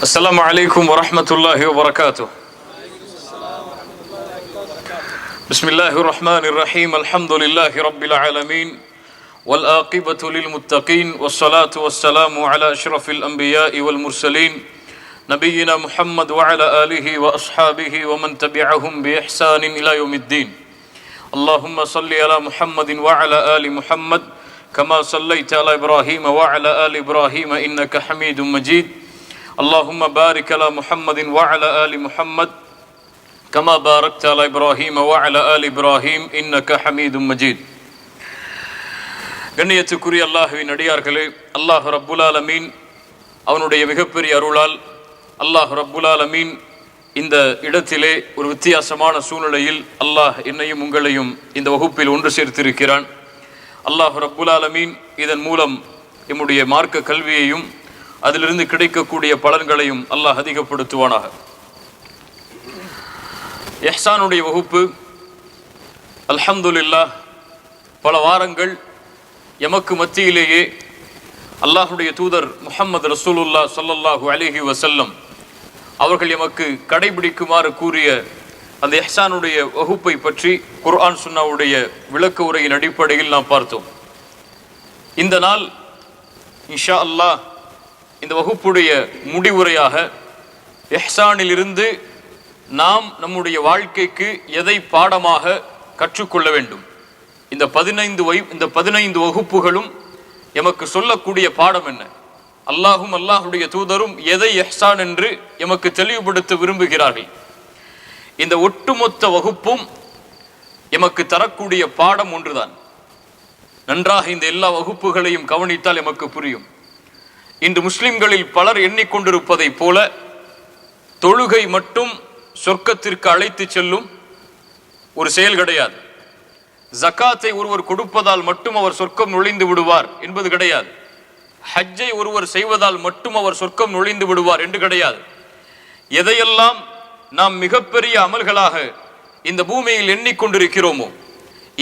السلام عليكم ورحمة الله وبركاته. بسم الله الرحمن الرحيم. الحمد لله رب العالمين والعاقبة للمتقين والصلاة والسلام على أشرف الأنبياء والمرسلين نبينا محمد وعلى آله وأصحابه ومن تبعهم بإحسان إلى يوم الدين. اللهم صل على محمد وعلى آل محمد كما صليت على إبراهيم وعلى آل إبراهيم إنك حميد مجيد. اللهم بارك على محمد وعلى آل محمد كما باركت على إبراهيم وعلى آل إبراهيم إنك حميد مجيد. கண்ணியத்துக்குரிய அல்லாஹ்வின் அடியார்களே, அல்லாஹ் ரப்புல் ஆலமீன் அவனுடைய மிகப்பெரிய அருளால் அல்லாஹ் ரப்புல் ஆலமீன் இந்த இடத்திலே ஒரு வித்தியாசமான சூழ்நிலையில் அல்லாஹ் என்னையும் உங்களையும் இந்த வகுப்பில் ஒன்று சேர்த்திருக்கிறான். அல்லாஹ் ரப்புல் ஆலமீன் இதன் மூலம் நம்முடைய மார்க்க கல்வியையும் அதிலிருந்து கிடைக்கக்கூடிய பலன்களையும் அல்லாஹ் அதிகப்படுத்துவானாக. இஹ்சானுடைய வகுப்பு அல்ஹம்துலில்லாஹ் பல வாரங்கள் எமக்கு மத்தியிலேயே அல்லாஹுடைய தூதர் முஹம்மது ரசூலுல்லாஹ் ஸல்லல்லாஹு அலைஹி வஸல்லம் அவர்கள் எமக்கு கடைபிடிக்குமாறு கூறிய அந்த இஹ்சானுடைய வகுப்பை பற்றி குர்ஆன் சுன்னாவுடைய விளக்க உரையின் அடிப்படையில் நாம் பார்த்தோம். இந்த நாள் இன்ஷா அல்லாஹ் இந்த வகுப்புடைய முடிவுரையாக இஹ்சானிலிருந்து நாம் நம்முடைய வாழ்க்கைக்கு எதை பாடமாக கற்றுக்கொள்ள வேண்டும், இந்த 15 வகுப்புகளும் எமக்கு சொல்லக்கூடிய பாடம் என்ன, அல்லாஹும் அல்லாஹுடைய தூதரும் எதை இஹ்சான் என்று எமக்கு தெளிவுபடுத்த விரும்புகிறார்கள், இந்த ஒட்டுமொத்த வகுப்பும் எமக்கு தரக்கூடிய பாடம் ஒன்றுதான். நன்றாக இந்த எல்லா வகுப்புகளையும் கவனித்தால் எமக்கு புரியும். இன்று முஸ்லிம்களில் பலர் எண்ணிக்கொண்டிருப்பதை போல தொழுகை மட்டும் சொர்க்கத்திற்கு அழைத்து செல்லும் ஒரு செயல் கிடையாது. ஜகாத்தை ஒருவர் கொடுப்பதால் மட்டும் அவர் சொர்க்கம் நுழைந்து விடுவார் என்பது கிடையாது. ஹஜ்ஜை ஒருவர் செய்வதால் மட்டும் அவர் சொர்க்கம் நுழைந்து விடுவார் என்று கிடையாது. எதையெல்லாம் நாம் மிகப்பெரிய அமல்களாக இந்த பூமியில் எண்ணிக்கொண்டிருக்கிறோமோ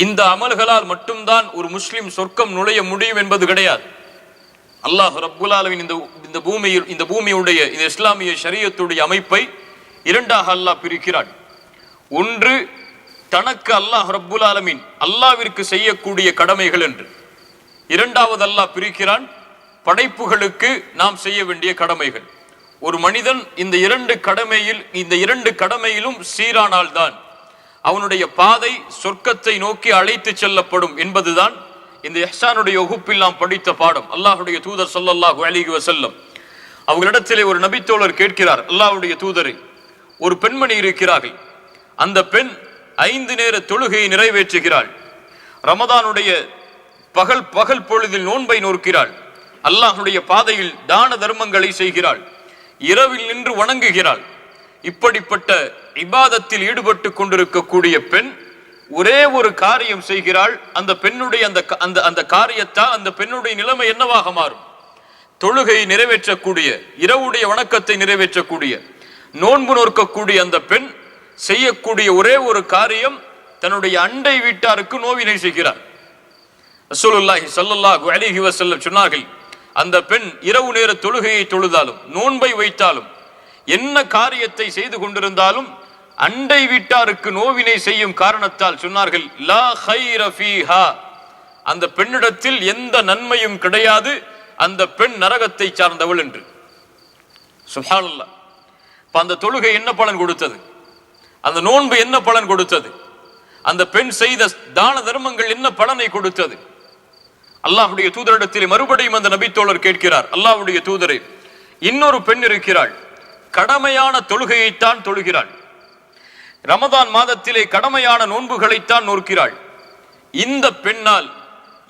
இந்த அமல்களால் மட்டும்தான் ஒரு முஸ்லிம் சொர்க்கம் நுழைய முடியும் என்பது கிடையாது. அல்லாஹ் ரப்புல் ஆலமீன் இந்த பூமியுடைய இந்த இஸ்லாமிய ஷரியத்துடைய அமைப்பை இரண்டாக அல்லாஹ் பிரிக்கிறான். ஒன்று தனக்கு அல்லாஹ் ரப்புல் ஆலமீன் அல்லாஹ்விற்கு செய்யக்கூடிய கடமைகள் என்று, இரண்டாவது அல்லாஹ் பிரிக்கிறான் படைப்புகளுக்கு நாம் செய்ய வேண்டிய கடமைகள். ஒரு மனிதன் இந்த இரண்டு கடமையிலும் சீரானால்தான் அவனுடைய பாதை சொர்க்கத்தை நோக்கி அழைத்து செல்லப்படும் என்பதுதான் இந்த இஹ்சானுடைய வகுப்பில் நாம் படித்த பாடம். அல்லாஹுடைய தூதர் ஸல்லல்லாஹு அலைஹி வஸல்லம் அவர்களிடத்திலே ஒரு நபித்தோழர் கேட்கிறார், அல்லாஹுடைய தூதரை, ஒரு பெண்மணி இருக்கிறார்கள், அந்த பெண் 5 நேர தொழுகையை நிறைவேற்றுகிறாள், ரமதானுடைய பகல் பொழுதில் நோன்பை நோக்கிறாள், அல்லாஹுடைய பாதையில் தான தர்மங்களை செய்கிறாள், இரவில் நின்று வணங்குகிறாள். இப்படிப்பட்ட இபாதத்தில் ஈடுபட்டு கொண்டிருக்கக்கூடிய பெண் ஒரே ஒரு காரியம் செய்கிறாள். அந்த பெண்ணுடைய அந்த காரியத்தால் அந்த பெண்ணுடைய நிலைமை என்னவாக மாறும்? தொழுகையை நிறைவேற்றக்கூடிய, இரவுடைய வணக்கத்தை நிறைவேற்றக்கூடிய, நோன்பு நோக்கக்கூடிய அந்த பெண் செய்யக்கூடிய ஒரே ஒரு காரியம், தன்னுடைய அண்டை வீட்டாருக்கு நோவினை செய்கிறார். ரசூலுல்லாஹி ஸல்லல்லாஹு அலைஹி வஸல்லம் சொன்னார்கள், அந்த பெண் இரவு நேர தொழுகையை தொழுதாலும் நோன்பை வைத்தாலும் என்ன காரியத்தை செய்து கொண்டிருந்தாலும் அண்டை வீட்டாருக்கு நோவினை செய்யும் காரணத்தால் சொன்னார்கள், லா கைர ஃபீஹா, அந்த பெண்ணிடத்தில் எந்த நன்மையும் கிடையாது, அந்த பெண் நரகத்தை சார்ந்தவள் என்று. சுப்ஹானல்லாஹ். அந்த தொழுகை என்ன பலன் கொடுத்தது? அந்த நோன்பு என்ன பலன் கொடுத்தது? அந்த பெண் செய்த தான தர்மங்கள் என்ன பலனை கொடுத்தது? அல்லாஹ்வுடைய தூதரிடத்தில் மறுபடியும் அந்த நபித்தோழர் கேட்கிறார், அல்லாஹ்வுடைய தூதரே, இன்னொரு பெண் இருக்கிறாள், கடமையான தொழுகையைத்தான் தொழுகிறாள், ரமதான் மாதத்திலே கடமையான நோன்புகளைத்தான் நோக்கிறாள், இந்த பெண்ணால்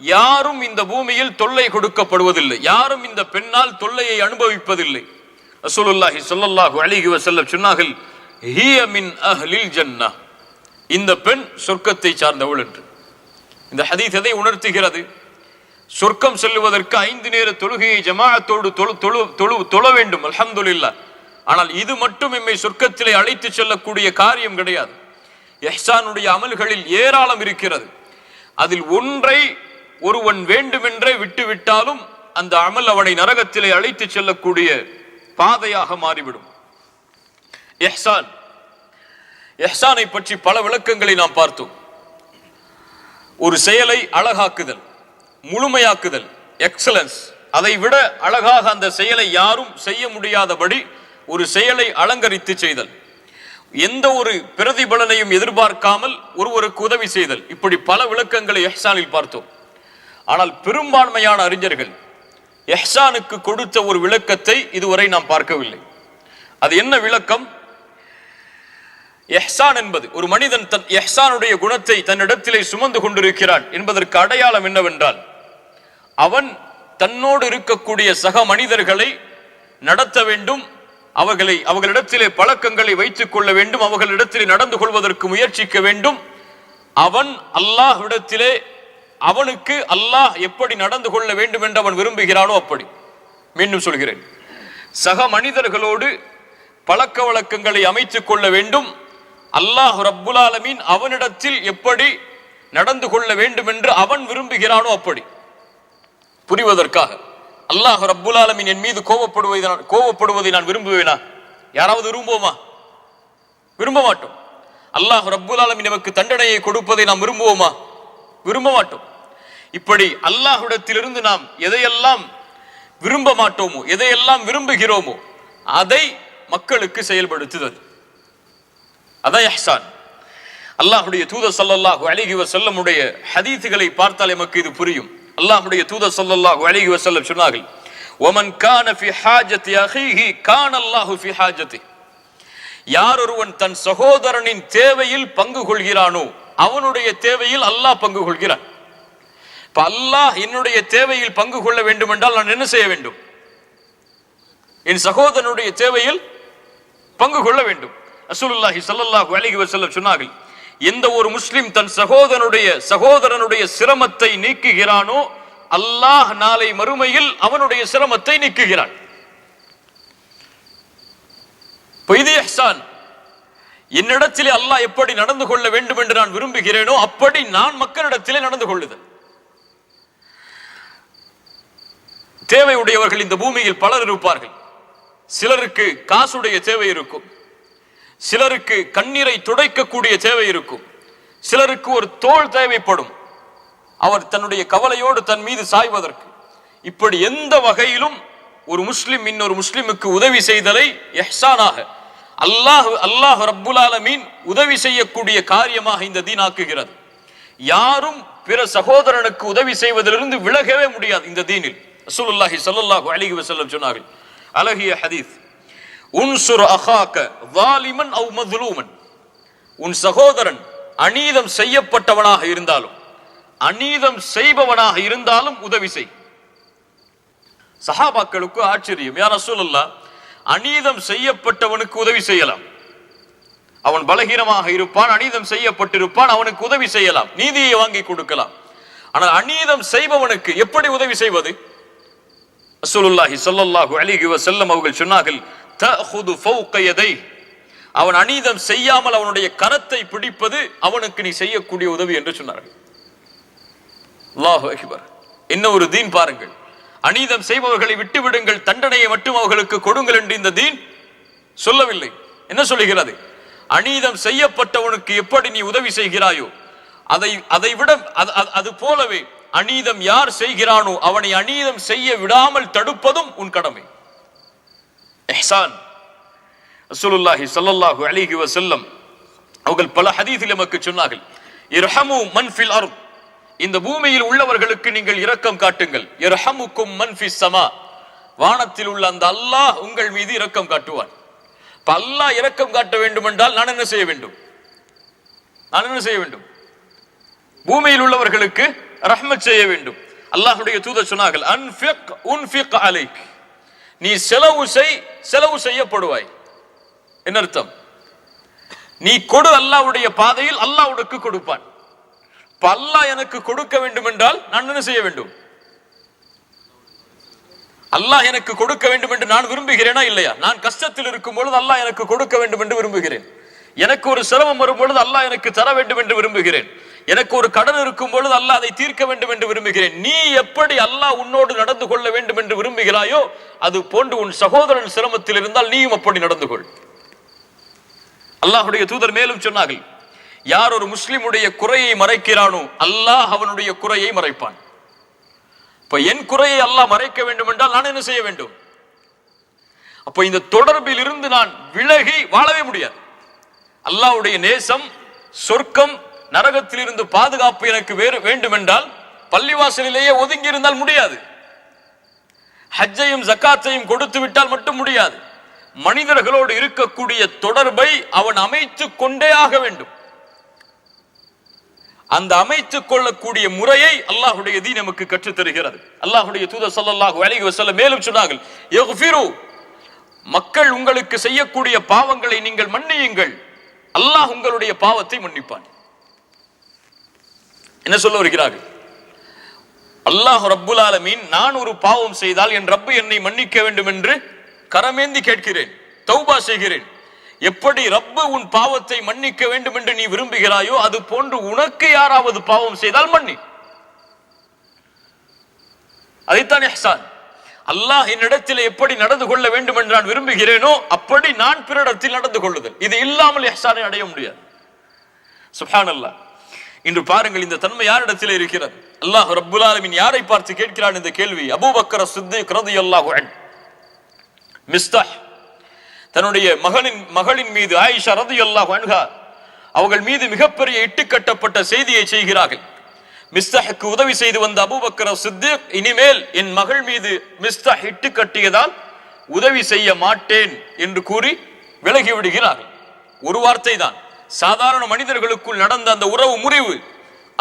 யாரும் இந்த பூமியில் தொல்லை கொடுக்கப்படுவதில்லை, யாரும் இந்த பெண்ணால் தொல்லையை அனுபவிப்பதில்லை. ரசூலுல்லாஹி ஸல்லல்லாஹு அலைஹி வஸல்லம் சொன்னார்கள், ஹிய மின் அஹ்லில் ஜன்னah, இந்த பெண் சொர்க்கத்தை சார்ந்தவள் என்று. இந்த ஹதீஸ் எதை உணர்த்துகிறது? சொர்க்கம் செல்லுவதற்கு 5 நேர தொழுகையை ஜமாஅத்தோடு தொழ வேண்டும், அல்ஹம்துலில்லாஹ். ஆனால் இது மட்டும் எம்மை சொர்க்கத்திலே அழைத்து செல்லக்கூடிய காரியம் கிடையாது. இஹ்சானுடைய அமல்களில் ஏராளம் இருக்கிறது. அதில் ஒன்றை ஒருவன் வேண்டுமென்றே விட்டுவிட்டாலும் அந்த அமல் அவனை நரகத்திலே அழைத்து செல்லக்கூடிய பாதையாக மாறிவிடும். இஹ்சான், இஹ்சானை பற்றி பல விளக்கங்களை நாம் பார்த்தோம். ஒரு செயலை அழகாக்குதல், முழுமையாக்குதல், எக்ஸலன்ஸ். அதை விட அழகாக அந்த செயலை யாரும் செய்ய முடியாதபடி ஒரு செயலை அலங்கரித்து செய்தல், எந்த ஒரு பிரதிபலனையும் எதிர்பார்க்காமல் ஒருவருக்கு உதவி செய்தல். இப்படி பல விளக்கங்களை இஹ்சானில் பார்த்தோம். ஆனால் பெரும்பான்மையான அறிஞர்கள் இஹ்சானுக்கு கொடுத்த ஒரு விளக்கத்தை இதுவரை நாம் பார்க்கவில்லை. அது என்ன விளக்கம்? இஹ்சான் என்பது, ஒரு மனிதன் தன் இஹ்சானுடைய குணத்தை தன்னிடத்திலே சுமந்து கொண்டிருக்கிறான் என்பதற்கு அடையாளம் என்னவென்றால், அவன் தன்னோடு இருக்கக்கூடிய சக மனிதர்களை நடத்த வேண்டும், அவர்களிடத்திலே பழக்கங்களை வைத்துக் கொள்ள வேண்டும், அவர்களிடத்திலே நடந்து கொள்வதற்கு முயற்சிக்க வேண்டும். அவன் அல்லாஹ்விடத்திலே அவனுக்கு அல்லாஹ் எப்படி நடந்து கொள்ள வேண்டும் என்று அவன் விரும்புகிறானோ அப்படி. மீண்டும் சொல்கிறேன், சக மனிதர்களோடு பழக்க வழக்கங்களை அமைத்துக் கொள்ள வேண்டும். அல்லாஹ் ரப்புல் ஆலமீன் அவனிடத்தில் எப்படி நடந்து கொள்ள வேண்டும் என்று அவன் விரும்புகிறானோ அப்படி. புரிவதற்காக, அல்லாஹ் ரப்புல் ஆலமீன் என் மீது கோபப்படுவதை நான் விரும்புவேனா? யாராவது விரும்புவோமா? விரும்ப மாட்டோம். அல்லாஹ் ரப்புல் ஆலமீன் நமக்கு தண்டனையை கொடுப்பதை நாம் விரும்புவோமா? விரும்ப மாட்டோம். இப்படி அல்லாஹ்விடத்திலிருந்து நாம் எதையெல்லாம் விரும்ப மாட்டோமோ, எதையெல்லாம் விரும்புகிறோமோ அதை மக்களுக்கு செயல்படுத்துதல், அதான் இஹ்சான். அல்லாஹ்வுடைய தூதர் ஸல்லல்லாஹு அலைஹி வஸல்லமுடைய ஹதீஸ்களை பார்த்தால் நமக்கு இது புரியும். அல்லாஹ்வுடைய தூதர் ஸல்லல்லாஹு அலைஹி வஸல்லம் சொன்னார்கள், வமன் கான ஃபி ஹாஜத்தி அஹீஹி கான அல்லாஹு ஃபி ஹாஜத்தி. யார் ஒருவன் தன் சகோதரனின் தேவையில் பங்கு கொள்கிறானோ அவனுடைய தேவையில் அல்லாஹ் பங்கு கொள்கிறான். இப்ப அல்லாஹ் என்னுடைய தேவையில் பங்கு கொள்ள வேண்டும் என்றால் நான் என்ன செய்ய வேண்டும்? என் சகோதரனுடைய தேவையில் பங்கு கொள்ள வேண்டும். ரசூலுல்லாஹி ஸல்லல்லாஹு அலைஹி வஸல்லம் சொன்னார்கள், எந்த ஒரு முஸ்லிம் தன் சகோதரனுடைய சிரமத்தை நீக்குகிறானோ அல்லாஹ் நாளை மறுமையில் அவனுடைய சிரமத்தை நீக்குகிறான். இது இஹ்சான். என்னிடத்திலே அல்லாஹ் எப்படி நடந்து கொள்ள வேண்டும் என்று நான் விரும்புகிறேனோ அப்படி நான் மக்களிடத்திலே நடந்து கொள்ளுதல். தேவையுடையவர்கள் இந்த பூமியில் பலர் இருப்பார்கள். சிலருக்கு காசுடைய தேவை இருக்கும், சிலருக்கு கண்ணீரை துடைக்கக்கூடிய தேவை இருக்கும், சிலருக்கு ஒரு தோள் தேவைப்படும், அவர் தன்னுடைய கவலையோடு தன் மீது சாய்வதற்கு. இப்படி எந்த வகையிலும் ஒரு முஸ்லிம் இன்னொரு முஸ்லிமுக்கு உதவி செய்தலை இஹ்சானாக அல்லாஹ் ரப்புல் ஆலமீன் உதவி செய்யக்கூடிய காரியமாக இந்த தீன் ஆக்குகிறது. யாரும் பிற சகோதரனுக்கு உதவி செய்வதிலிருந்து விலகவே முடியாது இந்த தீனில். ரசூலுல்லாஹி ஸல்லல்லாஹு அலைஹி வஸல்லம் சொன்னார்கள், அழகிய ஹதீஸ், உன்சுர் அஹாக வாலிமன் அவ் மத்லூமன். உன் சகோதரன் அநீதம் செய்யப்பட்டவனாக இருந்தாலும் அநீதம் செய்பவனாக இருந்தாலும் உதவி செய். சஹாபாக்களுக்கு ஆச்சரியம், யா ரசூலல்லாஹ், அநீதம் செய்யப்பட்டவனுக்கு உதவி செய்யலாம், அவன் பலகீனமாக இருப்பான், அநீதம் செய்யப்பட்டிருப்பான், அவனுக்கு உதவி செய்யலாம், நீதியை வாங்கி கொடுக்கலாம். ஆனால் அநீதம் செய்பவனுக்கு எப்படி உதவி செய்வது? ரசூலுல்லாஹி ஸல்லல்லாஹு அலைஹி வஸல்லம் அவர்கள் சொன்னார்கள், தஅஹுது ஃபௌக யதை. அவன் அநீதம் செய்யாமல் அவனுடைய கரத்தை பிடிப்பது அவனுக்கு நீ செய்யக்கூடிய உதவி என்று சொன்னார்கள். அல்லாஹு அக்பர். என்ன ஒரு தீன் பாருங்கள். அநீதம் செய்பவர்களை விட்டுவிடுங்கள், தண்டனையை மட்டும் அவர்களுக்கு கொடுங்கள் என்று இந்த தீன் சொல்லவில்லை. என்ன சொல்லுகிறது? அநீதம் செய்யப்பட்டவனுக்கு எப்படி நீ உதவி செய்கிறாயோ அதை விட அது போலவே அநீதம் யார் செய்கிறானோ அவனை அநீதம் செய்ய விடாமல் தடுப்பதும் உன் கடமை. இஹ்சான். ரசூலுல்லாஹி ஸல்லல்லாஹு அலைஹி வஸல்லம் அவர்கள் பல ஹதீஸில் நமக்கு சொன்னார்கள், இர்ஹமு மன் ஃபில் அர்த். இந்த பூமியில் உள்ளவர்களுக்கு நீங்கள் இரக்கம் காட்டுங்கள். இர்ஹமுக்கும் மன் ஃபிஸ் ஸமா. வானத்தில் உள்ள அந்த அல்லாஹ் உங்கள் மீது இரக்கம் காட்டுவான். இப்ப அல்லாஹ் இரக்கம் காட்ட வேண்டும் என்றால் நான் என்ன செய்ய வேண்டும்? பூமியில் உள்ளவர்களுக்கு ரஹ்மத் செய்ய வேண்டும். அல்லாஹ்வுடைய தூதர் சொன்னார்கள், அன்ஃபிக் உன்ஃபிக் அலைக். நீ செலவு செய்யப்படுவாய். என்ன அர்த்தம்? நீ கொடு அல்லாஹ்வுடைய பாதையில், அல்லாஹ் உனக்கு கொடுப்பான். அல்லாஹ் எனக்கு கொடுக்க வேண்டும் என்றால் நான் என்ன செய்ய வேண்டும்? அல்லாஹ் எனக்கு கொடுக்க வேண்டும் என்று நான் விரும்புகிறேனா இல்லையா? நான் கஷ்டத்தில் இருக்கும் பொழுது அல்லாஹ் எனக்கு கொடுக்க வேண்டும் என்று விரும்புகிறேன். எனக்கு ஒரு சிரமம் வரும் பொழுது அல்லாஹ் எனக்கு தர வேண்டும் என்று விரும்புகிறேன். எனக்கு ஒரு கடன் இருக்கும் பொழுது அல்லாஹ் அதை தீர்க்க வேண்டும் என்று விரும்புகிறேன். நீ எப்படி அல்லாஹ் உன்னோடு நடந்து கொள்ள வேண்டும் என்று விரும்புகிறாயோ அது போன்று உன் சகோதரன் சிரமத்தில் இருந்தால் நீயும் அப்படி நடந்து கொள். அல்லாஹ்வுடைய தூதர் மேலும் சொன்னார்கள், யார் ஒரு முஸ்லிமுடைய குறையை மறைக்கிறானோ அல்லாஹ் அவனுடைய குறையை மறைப்பான். இப்ப என் குறையை அல்லாஹ் மறைக்க வேண்டும் என்றால் நான் என்ன செய்ய வேண்டும்? அப்ப இந்த தொடர்பில் இருந்து நான் விலகி வாழவே முடியாது. அல்லாஹ்வுடைய நேசம், சொர்க்கம், நரகத்தில் இருந்து பாதுகாப்பு எனக்கு வேண்டும் என்றால் பள்ளிவாசலிலேயே ஒதுங்கி இருந்தால் முடியாது. ஹஜ்ஜையும் ஜக்காத்தையும் கொடுத்து விட்டால் மட்டும் முடியாது. மனிதர்களோடு இருக்கக்கூடிய தொடர்பை அவன் அமைத்துக் கொண்டே ஆக வேண்டும். அந்த அமைத்துக் கொள்ளக்கூடிய முறையை அல்லாஹ்வுடைய தீன் நமக்கு கற்றுத் தருகிறது. அல்லாஹ்வுடைய தூதர் ஸல்லல்லாஹு அலைஹி வஸல்லம் மேலும் சொன்னார்கள், யக்ஃபிரு, மக்கள் உங்களுக்கு செய்யக்கூடிய பாவங்களை நீங்கள் மன்னியுங்கள், அல்லாஹ் உங்களுடைய பாவத்தை மன்னிப்பான். என்ன சொல்ல வருகிறார்கள்? அல்லாஹ் ரப்புல் ஆலமீன், நான் ஒரு பாவம் செய்தால் என் ரப்பு என்னை மன்னிக்க வேண்டும் என்று கரமேந்தி கேட்கிறேன், தௌபா செய்கிறேன். எப்படி ரப்பு உன் பாவத்தை மன்னிக்க வேண்டும் என்று நீ விரும்புகிறாயோ அது போன்று உனக்கு யாராவது பாவம் செய்தால் மன்னி. அதைத்தான் இஹ்சான். அல்லாஹ் என்னிடத்தில் எப்படி நடந்து கொள்ள வேண்டும் என்று நான் விரும்புகிறேனோ அப்படி நான் பிறரிடத்தில் நடந்து கொள்ளுதல். இது இல்லாமல் இஹ்சானை அடைய முடியாது. சுப்ஹானல்லாஹ். இன்று பாருங்கள், இந்த தன்மை யாரிடத்தில் இருக்கிறது? அல்லாஹ் ரப்புல் ஆலமீன் யாரை பார்த்து கேட்கிறான் இந்த கேள்வி? அபூபக்கர் சித்திக் ரலியல்லாஹு அன்ஹு மிஸ்தாஹ் தன்னுடைய மகளின் மீது, ஆயிஷா ரலியல்லாஹு அன்ஹா அவர்கள் மீது மிகப்பெரிய இட்டுக்கட்டப்பட்ட செய்தியை செய்கிறார்கள். மிஸ்தாஹுக்கு உதவி செய்து வந்த அபூபக்கர் சித்திக் இனிமேல் என் மகள் மீது மிஸ்தாஹ் இட்டு கட்டியதால் உதவி செய்ய மாட்டேன் என்று கூறி விலகி விடுகிறார்கள். ஒரு வார்த்தை தான். சாதாரண மனிதர்களுக்குள் நடந்த அந்த உறவு முறிவு,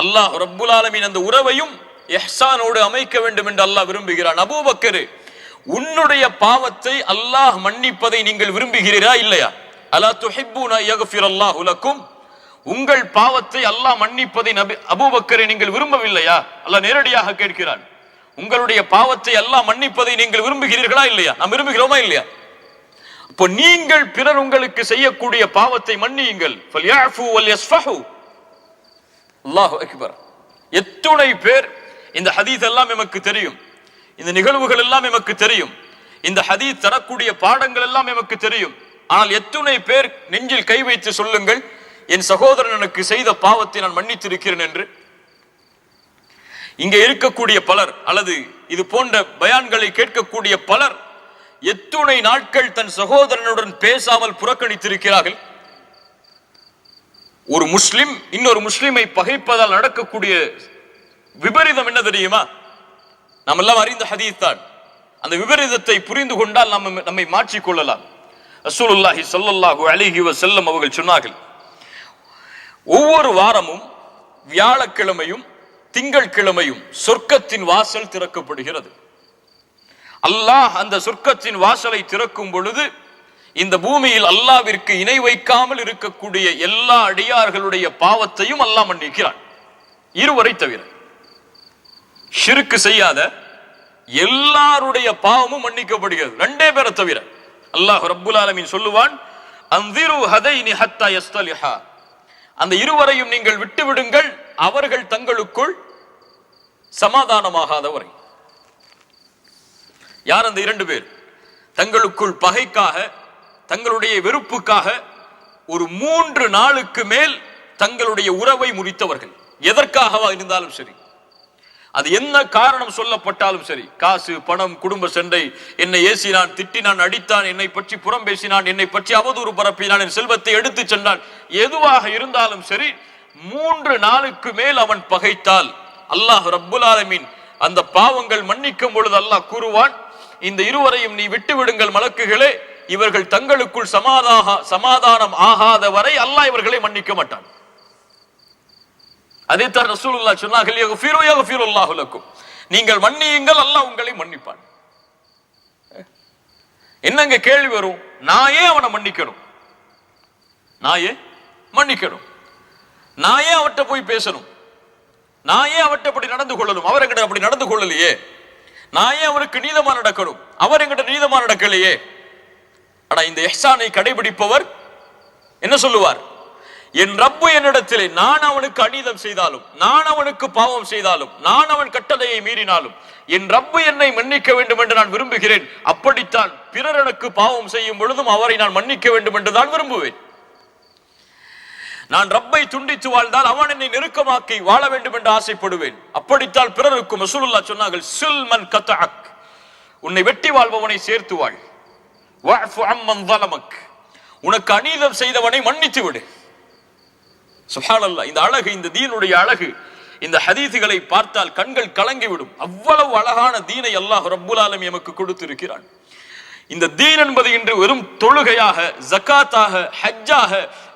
அல்லாஹ் ரப்புல் ஆலமீன் அந்த உறவையும் இஹ்சானோடு அமைக்க வேண்டும் என்று அல்லாஹ் விரும்புகிறான். அபூபக்கர், உன்னுடைய பாவத்தை அல்லாஹ் மன்னிப்பதை நீங்கள் விரும்புகிறீரா இல்லையா? அலா துஹிப்பூன யக்ஃபிரல்லாஹு லக்கும், உங்கள் பாவத்தை அல்லாஹ் மன்னிப்பதை அபூபக்கரை நீங்கள் விரும்பவில்லையா? அல்லாஹ் நேரடியாக கேட்கிறான். உங்களுடைய பாவத்தை அல்லாஹ் மன்னிப்பதை நீங்கள் விரும்புகிறீர்களா இல்லையா? நாம் விரும்புகிறோமா இல்லையா? அப்போ நீங்கள் பிறர் உங்களுக்கு செய்யக்கூடிய பாவத்தை மன்னியுங்கள். ஃபல்யஃபு வல்யஸ்ஃபஹு. அல்லாஹு அக்பர். எத்துணை பேர் இந்த ஹதீஸ் எல்லாம் நமக்கு தெரியும், இந்த நிகழ்வுகள் எல்லாம் நமக்கு தெரியும், இந்த ஹதீஸ் தரக்கூடிய பாடங்கள் எல்லாம் நமக்கு தெரியும். ஆனால் எத்துணை பேர் நெஞ்சில் கை வைத்து சொல்லுங்கள், என் சகோதரன் எனக்கு செய்த பாவத்தை நான் மன்னித்திருக்கிறேன் என்று. இங்கே இருக்கக்கூடிய பலர் அல்லது இது போன்ற பயான்களை கேட்கக்கூடிய பலர் எத்துணை நாட்கள் தன் சகோதரனுடன் பேசாமல் புறக்கணித்திருக்கிறார்கள். ஒரு முஸ்லிம் இன்னொரு முஸ்லிமை பகைப்பதால் நடக்கக்கூடிய விபரீதம் என்ன தெரியுமா? நாம் எல்லாம் அறிந்த ஹதீஸ் தான். அந்த விபரீதத்தை புரிந்து கொண்டால் நம்மை மாற்றிக் கொள்ளலாம். ரசூலுல்லாஹி ஸல்லல்லாஹு அலைஹி வஸல்லம் அவர்கள் சொன்னார்கள், ஒவ்வொரு வாரமும் வியாழக்கிழமையும் திங்கட்கிழமையும் சொர்க்கத்தின் வாசல் திறக்கப்படுகிறது. அல்லாஹ் அந்த சொர்க்கத்தின் வாசலை திறக்கும் பொழுது இந்த பூமியில் அல்லாஹ்விற்கு இணை வைக்காமல் இருக்கக்கூடிய எல்லா அடியார்களுடைய பாவத்தையும் அல்லாஹ் மன்னிக்கிறான், இருவரை தவிர. ஷிர்க் செய்யாத எல்லாருடைய பாவமும் மன்னிக்கப்படுகிறது, ரெண்டே பேரை தவிர. அல்லாஹ் ரப்புல் ஆலமீன் சொல்லுவான், அன்திரு ஹதைனி ஹத்தா யஸ்தலிஹா, அந்த இருவரையும் நீங்கள் விட்டு விடுங்கள், அவர்கள் தங்களுக்குள் சமாதானமாகாதவரை. யார் அந்த இரண்டு பேர்? தங்களுக்குள் பகைக்காக, தங்களுடைய வெறுப்புக்காக ஒரு 3 நாளுக்கு மேல் தங்களுடைய உறவை முறித்தவர்கள். எதற்காகவா இருந்தாலும் சரி, அது என்ன காரணம் சொல்லப்பட்டாலும் சரி, காசு, பணம், குடும்ப சண்டை, என்னை ஏசினான், திட்டினான், அடித்தான், என்னை பற்றி புறம் பேசினான், என்னை பற்றி அவதூறு பரப்பினான், என் செல்வத்தை எடுத்து சென்றான், எதுவாக இருந்தாலும் சரி, 3 நாளுக்கு மேல் அவன் பகைத்தால் அல்லாஹ் ரப்புல் ஆலமீன் அந்த பாவங்கள் மன்னிக்கும் பொழுது அல்லாஹ் கூறுவான், இந்த இருவரையும் நீ விட்டு விடுங்கள் மலக்குகளே, இவர்கள் தங்களுக்குள் சமாதானம் ஆகாத வரை அல்லாஹ் இவர்களை மன்னிக்க மாட்டான். அதைத்தான் ரசூலுல்லாஹ் சொன்னார்கள், யக்ஃபிரு யக்ஃபிருல்லாஹு லக்கும், நீங்கள் மன்னியுங்கள், அல்லாஹ் உங்களை மன்னிப்பான். என்னங்க கேள்வி வரும்? நான் ஏன் அவனை மன்னிக்கணும்? நான் ஏன் மன்னிக்கணும்? நான் ஏன் அவட்ட போய் பேசணும்? நான் ஏன் அவட்ட அப்படி நடந்து கொள்ளணும்? அவர் என்கிட்ட அப்படி நடந்து கொள்ளலையே. நான் ஏன் அவருக்கு நீதமா நடக்கணும்? அவர் என்கிட்ட நீதமா நடக்கலையே. ஆனா இந்த இஹ்சானை கடைபிடிப்பவர் என்ன சொல்லுவார்? என் ரப்பு என்னிடத்திலே நான் அவனுக்கு அநீதம் செய்தாலும், நான் அவனுக்கு பாவம் செய்தாலும், நான் அவன் கட்டளையை மீறினாலும் என் ரப்பு என்னை மன்னிக்க வேண்டும் என்று நான் விரும்புகிறேன். அப்படித்தான் பிறர் எனக்கு பாவம் செய்யும் பொழுதும் அவரை நான் மன்னிக்க வேண்டும் என்று தான் விரும்புவேன். நான் ரப்பை துண்டித்து வாழ்ந்தால் அவன் என்னை நெருக்கமாக்கி வாழ வேண்டும் என்று ஆசைப்படுவேன். அப்படித்தான் பிறருக்கும் ரசூலுல்லாஹ் சொன்னார்கள், சில் மன் கதஅக், உன்னை வெட்டி வாழ்பவனை சேர்த்து வாழ். வஅஃபு அம்மன் ஸலமக், உனக்கு அநீதம் செய்தவனை மன்னித்து விடு. சுப்ஹானல்லாஹ், இந்த அழகு, இந்த தீனுடைய அழகு, இந்த ஹதீஸுகளை பார்த்தால் கண்கள் கலங்கிவிடும். அவ்வளவு அழகான தீனை அல்லாஹ் ரப்புல் ஆலமீன் எமக்கு கொடுத்திருக்கிறான். இந்த தீன் என்பது இன்று வெறும் தொழுகையாக, ஜகாத்தாக, ஹஜ்ஜாக,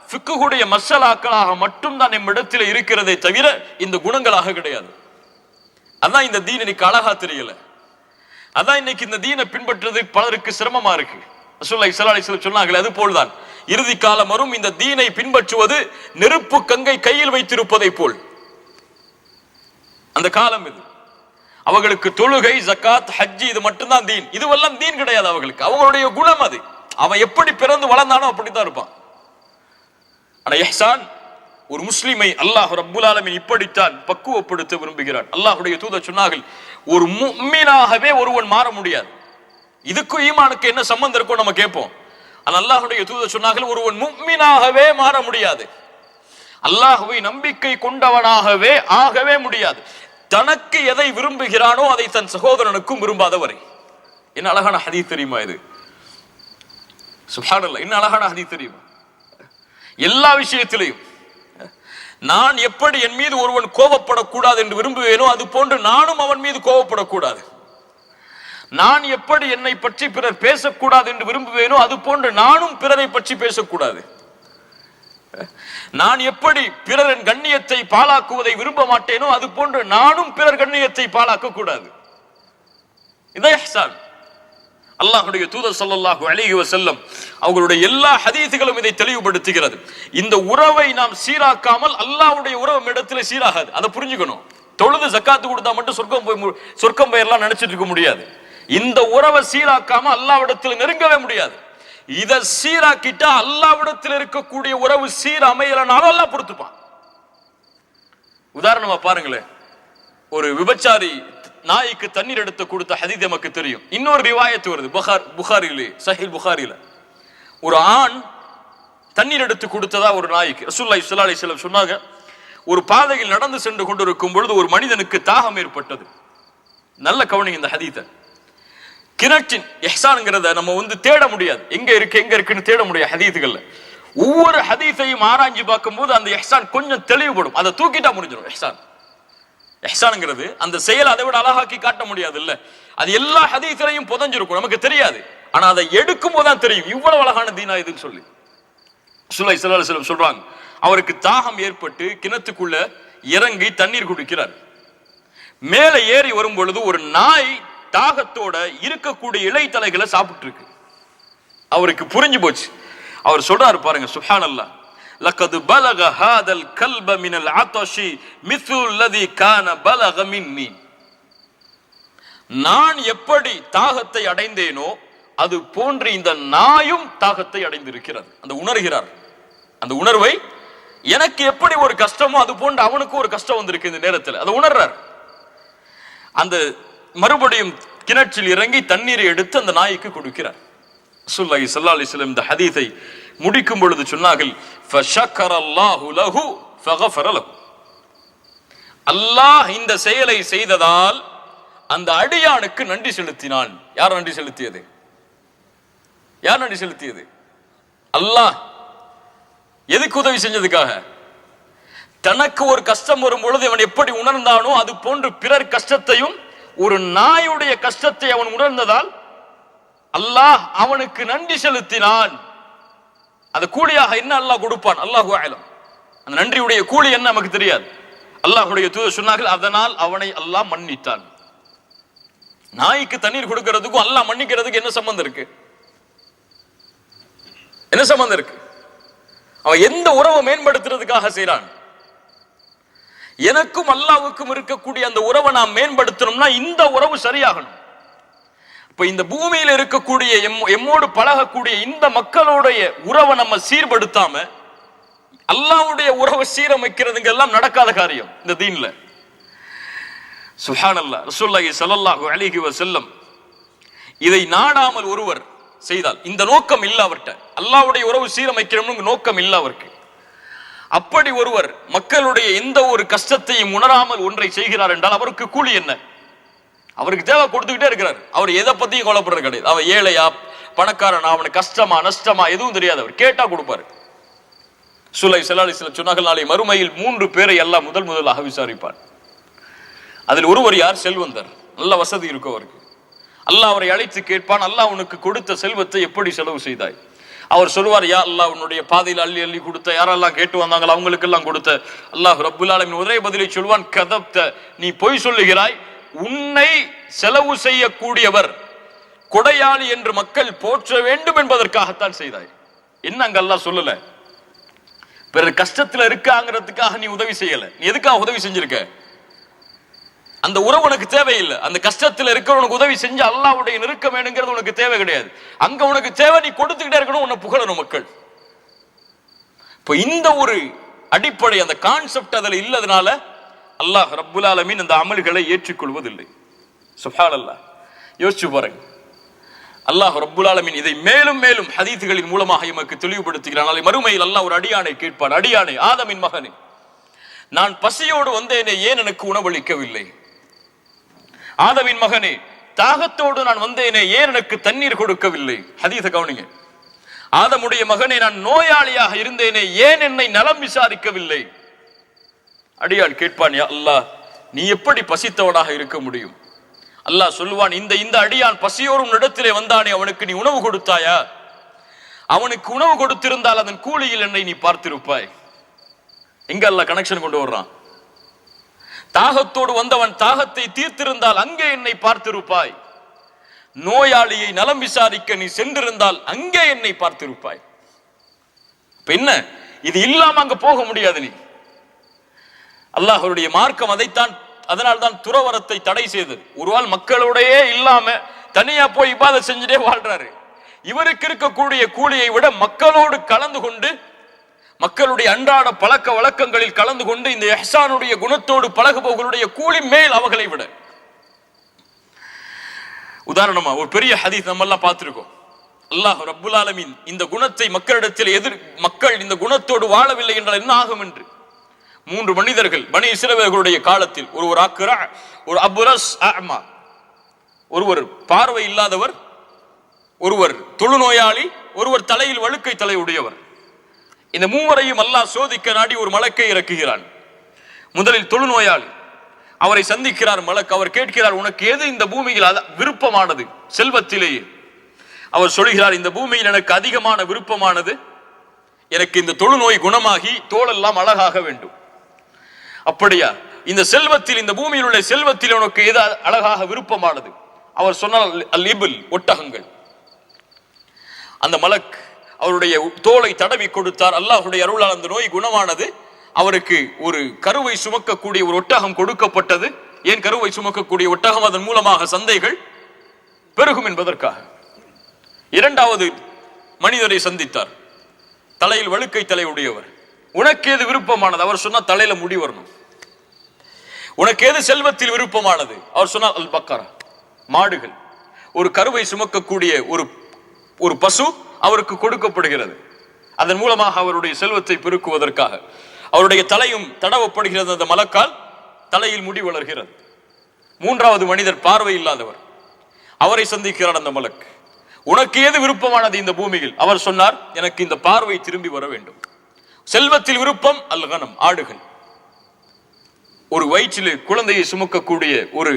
ஃபிக்ஹுடைய மஸ்அலாக்களாக மட்டும்தான் நம்மிடத்தில் இருக்கிறதே தவிர இந்த குணங்களாக கிடையாது. அதான் இந்த தீன் இன்னைக்கு அழகா தெரியல. அதான் இன்னைக்கு இந்த தீனை பின்பற்றுறது பலருக்கு சிரமமா இருக்கு. ரசூலுல்லாஹி ஸல்லல்லாஹு அலைஹி வஸல்லம் சொன்னார்கள், அது போல்தான் இறுதி காலம் வரும், இந்த தீனை பின்பற்றுவது நெருப்பு கங்கை கையில் வைத்திருப்பதை போல் அந்த காலம் இது. அவர்களுக்கு தொழுகை, ஜகாத், ஹஜ் இது மட்டும்தான் தீன். இதுவெல்லாம் தீன் கிடையாது அவர்களுக்கு. அவங்களுடைய குணம் அது. அவன் எப்படி பிறந்து வளர்ந்தானோ அப்படித்தான் இருப்பான். ஆனா இஹ்சான், ஒரு முஸ்லிமை அல்லாஹ் ரப்புல் ஆலமீன் இப்படித்தான் பக்குவப்படுத்த விரும்புகிறான். அல்லாஹ்வுடைய தூதர் சொன்னார்கள், ஒரு முஃமினாகவே ஒருவன் மாற முடியாது. இதுக்கும் ஈமானுக்கு என்ன சம்பந்தம் இருக்கும் நம்ம கேட்போம். ஆனா அல்லாஹ்வுடைய தூதர் சொன்னார்கள், ஒருவன் முஃமினாகவே மாற முடியாது, அல்லாஹ்வை நம்பிக்கை கொண்டவனாகவே ஆகவே முடியாது, தனக்கு எதை விரும்புகிறானோ அதை தன் சகோதரனுக்கும் விரும்பாதவரை. என்ன அழகான ஹதீஸ் தெரியுமா இது? சுப்ஹானல்லாஹ், என்ன அழகான ஹதீஸ் தெரியுமா? எல்லா விஷயத்திலையும் நான் எப்படி என் மீது ஒருவன் கோபப்படக்கூடாது என்று விரும்புவேனோ அது போன்று நானும் அவன் மீது கோபப்படக்கூடாது. நான் எப்படி என்னை பற்றி பிறர் பேசக்கூடாது என்று விரும்புவேனோ அது போன்று நானும் பிறரை பற்றி பேசக்கூடாது. நான் எப்படி பிறரின் கண்ணியத்தை பாழாக்குவதை விரும்ப மாட்டேனோ அது போன்று நானும் பிறர் கண்ணியத்தை பாழாக்க கூடாது. இதை இஹ்சான். அல்லாஹ்வுடைய தூதர் ஸல்லல்லாஹு அலைஹி வஸல்லம் அவங்களுடைய எல்லா ஹதீஸுகளும் இதை தெளிவுபடுத்துகிறது. இந்த உறவை நாம் சீராக்காமல் அல்லாஹ்வுடைய உறவு இடத்துல சீராகாது. அதை புரிஞ்சுக்கணும். தொழுது ஜக்காத்து கொடுத்தா மட்டும் சொர்க்கம் போயிடலாம் நினைச்சிட்டு இருக்க முடியாது. இந்த உறவை சீராக்காம அல்லாஹ்விடத்தில் நெருங்கவே முடியாது. இதை சீராக்கிட்டா அல்லாஹ்விடத்தில் இருக்கக்கூடிய உறவு சீர் அமையலனாலும் அல்லாஹ் பொறுத்துப்பான். உதாரணமா பாருங்களேன், ஒரு விபச்சாரி நாய்க்கு தண்ணீர் எடுத்து கொடுத்த ஹதீஸ் நமக்கு தெரியும். இன்னொரு ரிவாயத் வருது புகாரிலே, சஹீஹ் புகாரில, ஒரு ஆண் தண்ணீர் எடுத்து கொடுத்ததா ஒரு நாய்க்கு. ரசூலுல்லாஹி ஸல்லல்லாஹு அலைஹி வஸல்லம் சொன்னாங்க, ஒரு பாதையில் நடந்து சென்று கொண்டிருக்கும் பொழுது ஒரு மனிதனுக்கு தாகம் ஏற்பட்டது. நல்ல கவனிங்க இந்த ஹதீஸை. கிணற்றின் இஹ்சான்ங்கிறத நம்ம தேட முடியாது, எங்க இருக்குன்னு தேட முடியாது ஹதீஸுகள்ல. ஒவ்வொரு ஹதீஸையும் ஆராய்ஞ்சு பார்க்கும்போது அந்த இஹ்சான் கொஞ்சம் தெளிவுபடும். அதை தூக்கிட்டா முடிஞ்சிடும். இஹ்சான்ங்கிறது அந்த செயல் அதை விட அழகாக்கி காட்ட முடியாது இல்ல. அது எல்லா ஹதீஸிலையும் புதஞ்சிருக்கும், நமக்கு தெரியாது. ஆனா அதை எடுக்கும் போதுதான் தெரியும் இவ்வளவு அழகான தீனா இதுன்னு சொல்லி. ரசூலுல்லாஹி ஸல்லல்லாஹு அலைஹி வஸல்லம் சொல்றாங்க, அவருக்கு தாகம் ஏற்பட்டு கிணத்துக்குள்ள இறங்கி தண்ணீர் குடிக்கிறார். மேலே ஏறி வரும் பொழுது ஒரு நாய் தாகத்தோட இருக்கக்கூடிய இலைத்தலைகளை சாப்பிட்டு இருக்கு. அவருக்கு புரிஞ்சு போச்சு. அவர் சொல்றாரு பாருங்க, சுப்ஹானல்லாஹ், லக்கது பலக ஹாதல் கல்ப மினல் ஆதஷி மிஸ்லுல் லதி கான பலக மின்னி. நான் எப்படி தாகத்தை அடைந்தேனோ அது போன்று இந்த நாயும் தாகத்தை அடைந்திருக்கிறது. அந்த உணர்கிறார். அந்த உணர்வை, எனக்கு எப்படி ஒரு கஷ்டமோ அது போன்று அவனுக்கு ஒரு கஷ்டம் வந்திருக்கு இந்த நேரத்தில், அதை உணர்றார். அந்த மறுபடியும் கிணற்றில் இறங்கி தண்ணீரை எடுத்து அந்த நாய்க்கு கொடுக்கிறார். ரசூலுல்லாஹி ஸல்லல்லாஹு அலைஹி வஸல்லம் இந்த ஹதீஸை முடிக்கும் பொழுது சொன்னார்கள், ஃபஷக்கரல்லாஹு லஹு ஃபகஃபர லஹு. அல்லாஹ் இந்த செயலை செய்ததால் அந்த அடியானுக்கு நன்றி செலுத்தினான். யார் நன்றி செலுத்தியது? யார் நன்றி செலுத்தியது? அல்லாஹ். எதுக்கு உதவி செஞ்சதுக்காக? தனக்கு ஒரு கஷ்டம் வரும் பொழுது அவன் எப்படி உணர்ந்தானோ அது போன்று பிறர் கஷ்டத்தையும், ஒரு நாயுடைய கஷ்டத்தை அவன் உணர்ந்ததால் அல்லாஹ் அவனுக்கு நன்றி செலுத்தினான். அது கூலியாக என்ன அல்லாஹ் கொடுப்பான், அல்லாஹு அலம். அந்த நன்றியுடைய கூலி என்ன நமக்கு தெரியாது. அல்லாஹ்வுடைய தூதர் சொன்னார்கள், அதனால் அவனை அல்லாஹ் மன்னித்தான். நாய்க்கு தண்ணீர் கொடுக்கிறதுக்கும் அல்லாஹ் மன்னிக்கிறதுக்கு என்ன சம்பந்தம் இருக்கு? என்ன சம்பந்தம் இருக்கு? அவன் எந்த உறவை மேம்படுத்துறதுக்காக செய்யறான்? எனக்கும் அல்லாஹ்வுக்கும் இருக்கக்கூடிய அந்த உறவை நாம் மேம்படுத்தணும்னா இந்த உறவு சரியாகணும். இப்ப இந்த பூமியில் இருக்கக்கூடிய எம்மோடு பழகக்கூடிய இந்த மக்களுடைய உறவை நம்ம சீர்படுத்தாம அல்லாஹ்வுடைய உறவை சீரமைக்கிறதுங்க எல்லாம் நடக்காத காரியம் இந்த தீன்ல. சுப்ஹானல்லாஹ். ரசூலுல்லாஹி ஸல்லல்லாஹு அலைஹி வஸல்லம் இதை நாடாமல் ஒருவர் செய்தால், இந்த நோக்கம் இல்ல அவர்கிட்ட, அல்லாஹ்வுடைய உறவு சீரமைக்கணும்னு நோக்கம் இல்ல அவருக்கு, அப்படி ஒருவர் மக்களுடைய எந்த ஒரு கஷ்டத்தையும் உணராமல் ஒன்றை செய்கிறார் என்றால் அவருக்கு கூலி என்ன? அவருக்கு தேவை கொடுத்துக்கிட்டே இருக்கிறார். அவர் எதை பத்தியும் கொலைப்படுறது கிடையாது. அவன் ஏழையா பணக்காரன், அவனுக்கு கஷ்டமா நஷ்டமா எதுவும் தெரியாது, அவர் கேட்டா கொடுப்பாரு. ஸல்லல்லாஹு அலைஹி வஸல்லம் சொன்னார்கள், நாளை மறுமையில் 3 பேரை எல்லாம் முதலாக விசாரிப்பார். அதில் ஒருவர் யார்? செல்வந்தர், நல்ல வசதி இருக்கும் அவருக்கு. அல்லாஹ் அவரை அழைத்து கேட்பான், அல்லாஹ் உனக்கு கொடுத்த செல்வத்தை எப்படி செலவு செய்தாய்? அவர் சொல்வார், யா அல்லாஹ் உன்னுடைய பாதையில் அள்ளி அள்ளி கொடுத்த, யாரெல்லாம் கேட்டு வந்தாங்களோ அவங்களுக்கெல்லாம் கொடுத்த. அல்லாஹ் ரப்புல் ஆலமீன் ஒரே பதிலை சொல்வான், கதப்த, நீ பொய் சொல்லுகிறாய், உன்னை செலவு செய்யக்கூடியவர் கொடையாளி என்று மக்கள் போற்ற வேண்டும் என்பதற்காகத்தான் செய்தாய். என்ன அங்க அல்லாஹ் சொல்லல, பிறர் கஷ்டத்துல இருக்காங்கிறதுக்காக நீ உதவி செய்யல. நீ எதுக்காக உதவி செஞ்சிருக்க? அந்த உறவு உனக்கு தேவையில்லை. அந்த கஷ்டத்துல இருக்கிறவனுக்கு உதவி செஞ்ச அல்லாஹ்வுடைய நெருக்கம் வேணுங்கிறது உனக்கு தேவை கிடையாது. அங்க உனக்கு தேவை நீ கொடுத்துக்கிட்டே இருக்கணும், உன்னை புகழணும் மக்கள். இப்ப இந்த ஒரு அடிப்படை, அந்த கான்செப்ட் அதுல இல்லதனால அல்லாஹ் ரப்புல் ஆலமீன் அந்த அமல்களை ஏற்றுக்கொள்வதில்லை. சுப்ஹானல்லாஹ். யோசிச்சு பாருங்க. அல்லாஹ் ரப்புல் ஆலமீன் இதை மேலும் மேலும் ஹதீஸ்களின் மூலமாக எமக்கு தெளிவுபடுத்துகிறான். நாளை மறுமையில் அல்லாஹ் ஒரு அடியானை கேட்பான், அடியானே, ஆதமின் மகனே, நான் பசியோடு வந்தேனே, ஏன் எனக்கு உணவளிக்கவில்லை? ஆதமின் மகனே, தாகத்தோடு நான் வந்தேனே, ஏன் எனக்கு தண்ணீர் கொடுக்கவில்லை? ஹதீஸை கவனிங்க. ஆதமுடைய மகனே, நான் நோயாளியாக இருந்தேனே, ஏன் என்னை நலம் விசாரிக்கவில்லை? அடியான் கேட்பான், யா அல்லாஹ், நீ எப்படி பசித்தவனாக இருக்க முடியும்? அல்லாஹ் சொல்லுவான், இந்த அடியான் பசியோடு உன்னிடத்திலே வந்தானே, அவனுக்கு நீ உணவு கொடுத்தாயா? அவனுக்கு உணவு கொடுத்திருந்தால் அதன் கூலியில் என்னை நீ பார்த்திருப்பாய். எங்க அல்லாஹ் கனெக்ஷன் கொண்டு வர்றான். தாகத்தோடு வந்தவன் தாகத்தை தீர்த்திருந்தால் அங்கே என்னை பார்த்திருப்பாய். நோயாளியை நலம் விசாரிக்க நீ சென்றிருந்தால் அங்கே என்னை பார்த்திருப்பாய். என்ன, இது இல்லாம அங்க போக முடியாது. நீ அல்லாஹ்வுடைய மார்க்கம் அதைத்தான், அதனால்தான் துறவரத்தை தடை செய்தது. ஒருவாள் மக்களோடையே இல்லாம தனியா போய் இபாதத் செஞ்சுட்டே வாழ்றாரு. இவருக்கு இருக்கக்கூடிய கூலியை விட மக்களோடு கலந்து கொண்டு, மக்களுடைய அன்றாட பழக்க வழக்கங்களில் கலந்து கொண்டு இந்த இஹ்சானுடைய குணத்தோடு பழகுபவர்களுடைய கூலி மேல் அவர்களை விட. உதாரணமா ஒரு பெரிய ஹதீஸ் நம்ம எல்லாம் பார்த்திருக்கோம். அல்லாஹ் ரப்புல் ஆலமீன் இந்த குணத்தை மக்களிடத்தில் மக்கள் இந்த குணத்தோடு வாழவில்லை என்றால் என்ன ஆகும் என்று 3 மனிதர்கள் பனி இஸ்ரவேலர்களுடைய காலத்தில், ஒருவர் அக்ரா, ஒரு அப்ரஸ் அஅமா, ஒருவர் பார்வை இல்லாதவர், ஒருவர் தொழுநோயாளி, ஒருவர் தலையில் வழுக்கை தலை உடையவர். இந்த மூவரையும் அல்லாஹ் சோதிக்க நாடி ஒரு மலக்கை இறக்குகிறான். முதலில் தொழுநோயாளி, அவரை சந்திக்கிறார் மலக். அவர் கேட்கிறார், உனக்கு எது இந்த பூமியில் விருப்பமானது செல்வத்திலேயே? அவர் சொல்கிறார், இந்த பூமியில் எனக்கு அதிகமான விருப்பமானது, எனக்கு இந்த தொழுநோய் குணமாகி தோலெல்லாம் அழகாக வேண்டும். அப்படியா? இந்த செல்வத்தில், இந்த பூமியில் உள்ள செல்வத்தில் உனக்கு எது அழகாக விருப்பமானது? அவர் சொன்னால் அல் இபில், ஒட்டகங்கள். அந்த மலக் அவருடைய தோலை தடவி கொடுத்தார். அல்லாஹ்வுடைய அருளால் அந்த நோய் குணமானது. அவருக்கு ஒரு கருவை சுமக்கக்கூடிய ஒரு ஒட்டகம் கொடுக்கப்பட்டது. ஏன் கருவை சுமக்கக்கூடிய ஒட்டகம்? அதன் மூலமாக சந்தைகள் பெருகும் என்பதற்காக. 2வது மனிதரை சந்தித்தார், தலையில் வழுக்கை தலை உடையவர். உனக்கு எது விருப்பமானது? அவர் சொன்னார், தலையில முடி வரணும். உனக்கு எது செல்வத்தில் விருப்பமானது? அவர் சொன்னார், அல் பக்கரா, மாடுகள். ஒரு கருவை சுமக்கக்கூடிய ஒரு பசு அவருக்கு கொடுக்கப்படுகிறது. அதன் மூலமாக அவருடைய செல்வத்தை பெருக்குவதற்காக அவருடைய தலையும் தடவப்படுகிறது. அந்த மலக்கால் தலையில் முடி வளர்கிறது. 3வது மனிதர் பார்வை இல்லாதவர். அவரை சந்திக்கிறார் அந்த மலக். உனக்கு எது விருப்பமானது இந்த பூமியில்? அவர் சொன்னார், எனக்கு இந்த பார்வை திரும்பி வர வேண்டும். செல்வத்தில் விருப்பம் அல் கனம், ஆடுகள். ஒரு வயிற்றில் குழந்தையை சுமக்கக்கூடிய ஒரு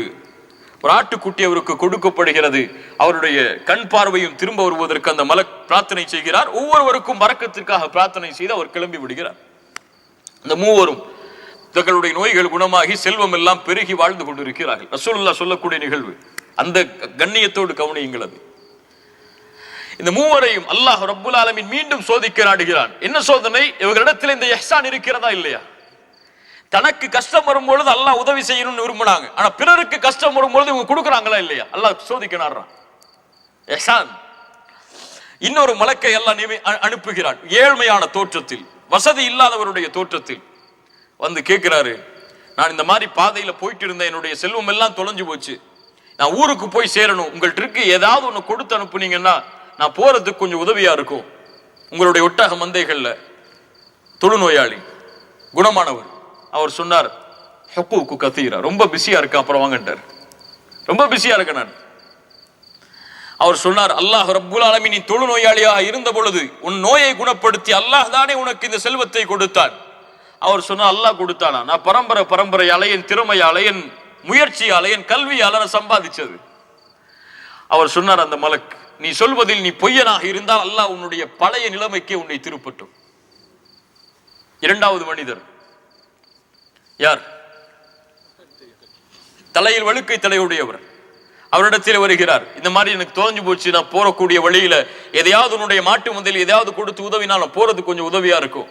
ஆட்டுக்குட்டி அவருக்கு கொடுக்கப்படுகிறது. அவருடைய கண் பார்வையும் திரும்ப வருவதற்கு அந்த மலக் பிரார்த்தனை செய்கிறார். ஒவ்வொருவருக்கும் பரக்கத்திற்காக பிரார்த்தனை செய்து அவர் கிளம்பி விடுகிறார். இந்த மூவரும் தங்களுடைய நோய்கள் குணமாகி செல்வம் எல்லாம் பெருகி வாழ்ந்து கொண்டிருக்கிறார்கள். ரசூலுல்லாஹ் சொல்லக்கூடிய நிகழ்வு. அந்த கண்ணியத்தோடு கவனியுங்கள். அது இந்த மூவரையும் அல்லாஹ் ரப்புல் ஆலமீன் மீண்டும் சோதிக்க நாடுகிறான். என்ன சோதனை? இவர்களிடத்தில் இந்த இஹ்சான் இருக்கிறதா இல்லையா? தனக்கு கஷ்டம் வரும்பொழுது அல்லாஹ் உதவி செய்யணும்னு விரும்பினாங்க. ஆனா பிறருக்கு கஷ்டம் வரும்பொழுது இவங்க கொடுக்குறாங்களா இல்லையா? அல்லாஹ் சோதிக்க நாடுறான். இஹ்சான். இன்னொரு மலக்கை அல்லாஹ் அனுப்புகிறான். ஏழ்மையான தோற்றத்தில், வசதி இல்லாதவருடைய தோற்றத்தில் வந்து கேட்கிறாரு, நான் இந்த மாதிரி பாதையில போயிட்டு இருந்தேன், என்னுடைய செல்வம் எல்லாம் தொலைஞ்சு போச்சு, நான் ஊருக்கு போய் சேரணும், உங்கள்ட்ட இருக்கு ஏதாவது ஒண்ணு கொடுத்து அனுப்புனீங்கன்னா நான் போறதுக்கு கொஞ்சம் உதவியா இருக்கும். உங்களுடைய ஒட்டக மந்தைகள்ல தொழுநோயாளி குணமானவர். அவர் சொன்னார், ஹுக்கூக்கு கத்தீரா, ரொம்ப பிஸியா இருக்க, அப்புறம் வாங்கட்டார், ரொம்ப பிஸியா இருக்க நான். அவர் சொன்னார், அல்லாஹ் ரப்புல் ஆலமீன் நீ தொழுநோயாளியாக இருந்த பொழுது உன் நோயை குணப்படுத்தி அல்லாஹ் தானே உனக்கு இந்த செல்வத்தை கொடுத்தான். அவர் சொன்னார், அல்லாஹ் கொடுத்தானா? நான் பரம்பரையால, என் திறமையால, என் முயற்சியால, என் கல்வியால நான் சம்பாதிச்சது. அவர் சொன்னார், அந்த மலக், நீ சொல்வதில் நீ பொய்யனாக இருந்தால் அல்லாஹ் உன்னுடைய பழைய நிலைமைக்கே உன்னை திருப்பட்டும். இரண்டாவது மனிதர் யார்? தலையில் வழுக்கை தலையுடையவர். அவரிடத்தில் வருகிறார், இந்த மாதிரி எனக்கு தொலைஞ்சு போச்சு, நான் போறக்கூடிய வழியில எதையாவது உன்னுடைய மாட்டு மந்தையில் எதையாவது கொடுத்து உதவினா நான் போறது கொஞ்சம் உதவியா இருக்கும்.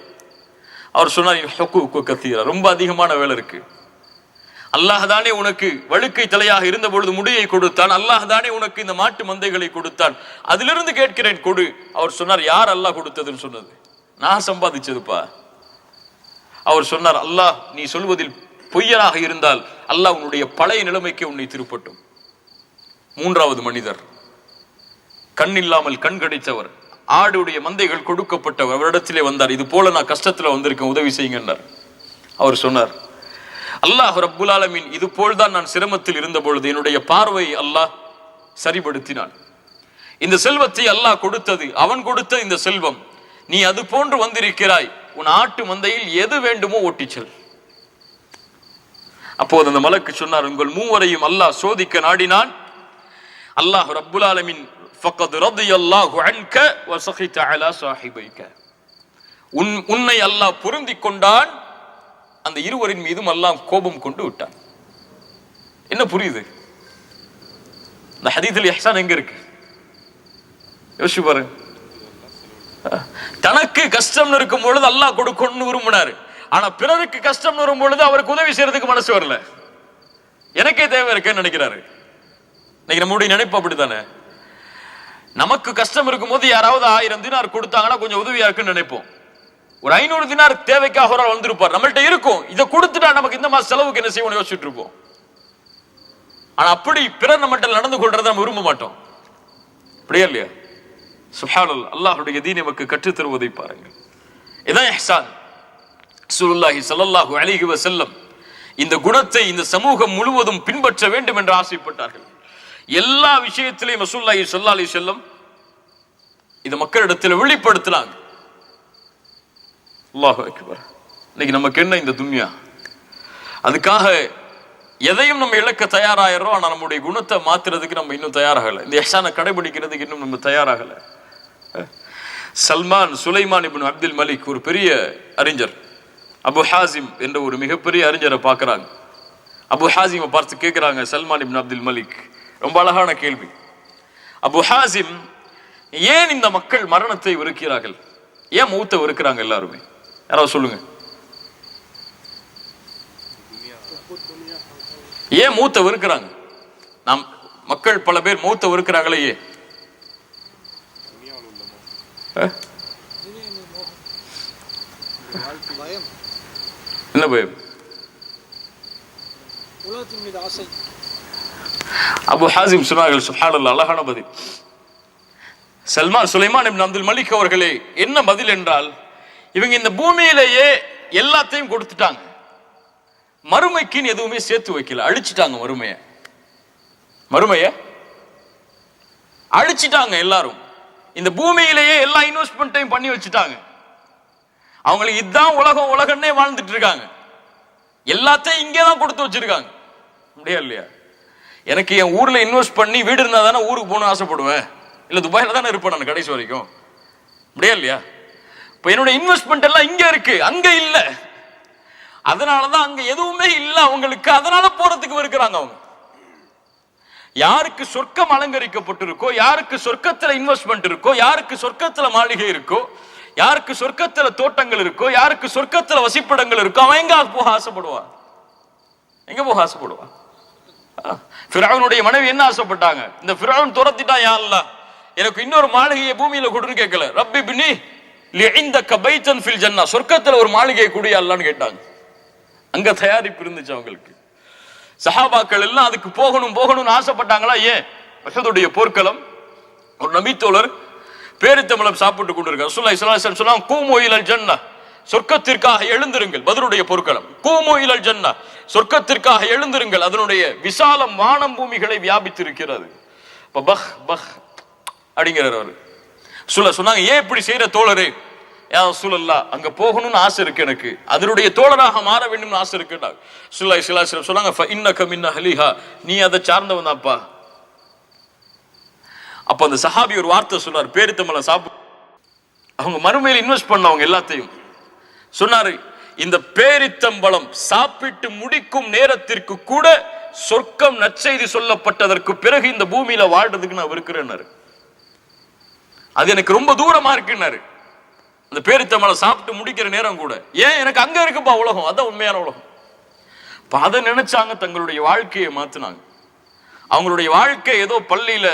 அவர் சொன்னார், ரொம்ப அதிகமான வேலை இருக்கு, அல்லாஹ் தானே உனக்கு வழுக்கை தலையாக இருந்த பொழுது முடியை கொடுத்தான், அல்லாஹ் தானே உனக்கு இந்த மாட்டு மந்தைகளை கொடுத்தான், அதிலிருந்து கேட்கிறேன் கொடு. அவர் சொன்னார், யார் அல்லாஹ் கொடுத்ததுன்னு சொன்னது? நான் சம்பாதிச்சதுப்பா. அவர் சொன்னார், அல்லாஹ் நீ சொல்வதில் பொய்யனாக இருந்தால் அல்லாஹ் உன்னுடைய பழைய நிலைமைக்கு உன்னை திருப்பட்டும். மூன்றாவது மனிதர் கண் இல்லாமல் கண் கிடைத்தவர், ஆடுடைய மந்தைகள் கொடுக்கப்பட்டவர். அவரிடத்திலே வந்தார், இது போல நான் கஷ்டத்துல வந்திருக்கேன், உதவி செய்யுங்கன்னார். அவர் சொன்னார், அல்லாஹ் ரப்புல் ஆலமீன் இது போல்தான் நான் சிரமத்தில் இருந்த பொழுது என்னுடைய பார்வை அல்லாஹ் சரிபடுத்தினான். இந்த செல்வத்தை அல்லாஹ் கொடுத்தது, அவன் கொடுத்த இந்த செல்வம், நீ அது போன்று வந்திருக்கிறாய், உன் ஆட்டு மந்தையில் எது வேண்டுமோ ஓட்டிச்சல். அப்போது அந்த மலக்கு சொன்னார், உங்கள் மூவரையும் அல்லாஹ் சோதிக்க நாடினான். அல்லாஹ் ரப்புல் ஆலமீன் ஃபக்கத் ரதியல்லாஹு அன்க வ ஸகித அலா ஸாஹிபைக, உன்னை அல்லாஹ் பொருந்திக் கொண்டான், அந்த இருவரின் மீதும் அல்லாஹ் கோபம் கொண்டு விட்டான். என்ன புரியுது? இந்த ஹதீஸில் இஹ்சான் எங்க இருக்கு? யோசிச்சு பாருங்க. தனக்கு கஷ்டம் இருக்கும் பொழுது அல்லாஹ் கொடுக்கணும்னு விரும்பினாரு, ஆனா பிறருக்கு கஷ்டம் வரும் பொழுது அவருக்கு உதவி செய்யறதுக்கு மனசு வரல, எனக்கே தேவை இருக்கேன்னு நினைக்கிறாரு. இன்னைக்கு நம்முடைய நினைப்பு அப்படித்தானே. நமக்கு கஷ்டம் இருக்கும் போது யாராவது 1000 தினார் கொடுத்தாங்கன்னா கொஞ்சம் உதவியா இருக்குன்னு நினைப்போம். ஒரு 500 தினார் தேவைக்காக ஒரு ஆள் வந்திருப்பார், நம்மள்ட்ட இருக்கும், இதை கொடுத்துட்டா நமக்கு இந்த மாச செலவுக்கு என்ன செய்வோம் யோசிச்சுட்டு இருப்போம். ஆனா அப்படி பிறர் நம்மகிட்ட நடந்து கொள்றதை நம்ம விரும்ப மாட்டோம். அப்படியே இல்லையா? சுப்ஹானல்லாஹ், அல்லாஹ்வுடைய தீன் நமக்கு கற்றுத் தருவதை பாருங்கள். இதான் இஹ்சான். ரசூலுல்லாஹி ஸல்லல்லாஹு அலைஹி வஸல்லம் இந்த குணத்தை இந்த சமூகம் முழுவதும் பின்பற்ற வேண்டும் என்று ஆசைப்பட்டார்கள். எல்லா விஷயத்திலையும் ரசூலுல்லாஹி ஸல்லல்லாஹு அலைஹி வஸல்லம் இத மக்களிடத்தில் வெளிப்படுத்தினாங்க. அல்லாஹு அக்பர். இன்னைக்கு நமக்கு என்ன இந்த துன்யா? அதுக்காக எதையும் நம்ம இழக்க தயாராகிறோம், ஆனா நம்முடைய குணத்தை மாத்துறதுக்கு நம்ம இன்னும் தயாராகல, இந்த இஹ்சானை கடைபிடிக்கிறதுக்கு இன்னும் நம்ம தயாராகல. சுலைமான் இப்னு அப்துல் மலிக் ஒரு பெரிய அறிஞர், அபு ஹாசிம் என்ற ஒரு மிகப்பெரிய அறிஞரை பார்க்கிறாங்க. அபு ஹாசிமை பார்த்து கேட்கிறாங்க, சல்மான் இப்னு அப்துல் மலிக், ரொம்ப அழகான கேள்வி. அபு ஹாசிம், ஏன் இந்த மக்கள் மரணத்தை வெறுக்கிறார்கள்? ஏன் மௌத்தை வெறுக்கிறாங்க எல்லாருமே? யாராவது சொல்லுங்க. ஏன் மௌத்தை வெறுக்கிறாங்க? நாம் மக்கள் பல பேர் மௌத்தை வெறுக்கிறாங்களே, என்ன பயம்? அபு ஹாசிம் சொன்னார்கள், சுப்ஹானல்லாஹ், அழகான பதில். சுலைமான் இப்னு அப்துல் மலிக் அவர்களே, என்ன பதில் என்றால், இவங்க இந்த பூமியிலேயே எல்லாத்தையும் கொடுத்துட்டாங்க, மறுமைக்குன்னு எதுவுமே சேர்த்து வைக்கல, அழிச்சிட்டாங்க. மறுமைய அழிச்சிட்டாங்க. எல்லாரும் இந்த பூமியிலேயே எல்லா இன்வெஸ்ட்மெண்ட்டையும் பண்ணி வச்சுட்டாங்க. அவங்களுக்கு இதுதான் உலகம்னே வாழ்ந்துட்டு இருக்காங்க. எல்லாத்தையும் இங்கேதான் கொடுத்து வச்சிருக்காங்க. அப்படியா இல்லையா? எனக்கு என் ஊர்ல இன்வெஸ்ட் பண்ணி வீடு இருந்தா தானே ஊருக்கு போகணும்னு ஆசைப்படுவேன், இல்ல துபாயில தானே இருப்பேன் நான் கடைசி வரைக்கும். அப்படியா இல்லையா? இப்ப என்னோட இன்வெஸ்ட்மெண்ட் எல்லாம் இங்க இருக்கு, அங்க இல்ல. அதனாலதான் அங்க எதுவுமே இல்ல அவங்களுக்கு, அதனால போறதுக்கு இருக்கிறாங்க. அவங்க யாருக்கு சொர்க்கம் அலங்கரிக்கப்பட்டிருக்கோ, யாருக்கு சொர்க்கத்துல இன்வெஸ்ட்மெண்ட் இருக்கோ, யாருக்கு சொர்க்கத்துல மாளிகை இருக்கோ, யாருக்கு சொர்க்கத்துல தோட்டங்கள் இருக்கோ, யாருக்கு சொர்க்கத்துல வசிப்பிடங்கள் இருக்கோ, அவன் எங்க போக ஆசைப்படுவான்? எங்க போக ஆசைப்படுவான்? ஃபிரௌனுடைய மனைவி என்ன ஆசைப்பட்டாங்க? இந்த ஃபிரௌன் துரத்திட்டான், யா அல்லாஹ் எனக்கு இன்னொரு மாளிகையை பூமியில கொடுன்னு கேட்கல, ரப்பி பின்னி லிஇந்தக பைத்தன் ஃபில் ஜன்னா, சொர்க்கத்துல ஒரு மாளிகை கூடிய அல்லான்னு கேட்டாங்க. அங்க தயாரிப்பு இருந்துச்சு அவங்களுக்கு. சஹாபாக்கள் எல்லாம் அதுக்கு போகணும் போகணும்னு ஆசைப்பட்டாங்களா? ஏன்? உஹதுடைய போர்க்களம். ஒரு நபித்தோழர் பேரித்தம்பழம் சாப்பிட்டு கொண்டிருக்கார். ரசூலுல்லாஹி ஸல்லல்லாஹு அலைஹி வஸல்லம் சொன்னாங்க, கூமு இலல் ஜன்னா, சொர்க்கத்திற்காக எழுந்திருங்கள். பத்ருடைய போர்க்களம். கூமு இலல் ஜன்னா, சொர்க்கத்திற்காக எழுந்திருங்கள். அதனுடைய விசாலம் வானம் பூமிகளை வியாபித்திருக்கிறது. பஹ் பஹ் அப்படிங்கிறார் அவர். சொன்னாங்க, ஏன் இப்படி செய்யற தோழரே? யா ரசூலல்லாஹ், அங்க போகணும்னு ஆசை இருக்கு எனக்கு, அதனுடைய தோழராக மாற வேண்டும்னு ஆசை இருக்குன்னாங்க. ரசூலுல்லாஹி ஸல்லல்லாஹு அலைஹி வஸல்லம் சொன்னாங்க, ஃபஇன்னக மின் அஹ்லிஹா, நீ அதை சார்ந்தவன் தான்ப்பா. அப்ப அந்த சஹாபி ஒரு வார்த்தை சொன்னார், பேரித்தம்பழம் சாப்பிட்டு அவங்க மறுமையில் இன்வெஸ்ட் பண்ணவங்க எல்லாத்தையும் சொன்னாரு, இந்த பேரித்தம்பழம் சாப்பிட்டு முடிக்கும் நேரத்திற்கு கூட சொர்க்கம் நற்செய்தி சொல்லப்பட்டதற்கு பிறகு இந்த பூமியில வாழ்றதுக்கு நான் இருக்கிறேன்னாரு. அது எனக்கு ரொம்ப தூரமா இருக்குன்னாரு. அந்த பேரித்தம்பழம் சாப்பிட்டு முடிக்கிற நேரம் கூட, ஏன் எனக்கு அங்க இருக்குப்பா உலகம், அதான் உண்மையான உலகம். அதை நினைச்சாங்க, தங்களுடைய வாழ்க்கையை மாத்தினாங்க. அவங்களுடைய வாழ்க்கை ஏதோ பள்ளியில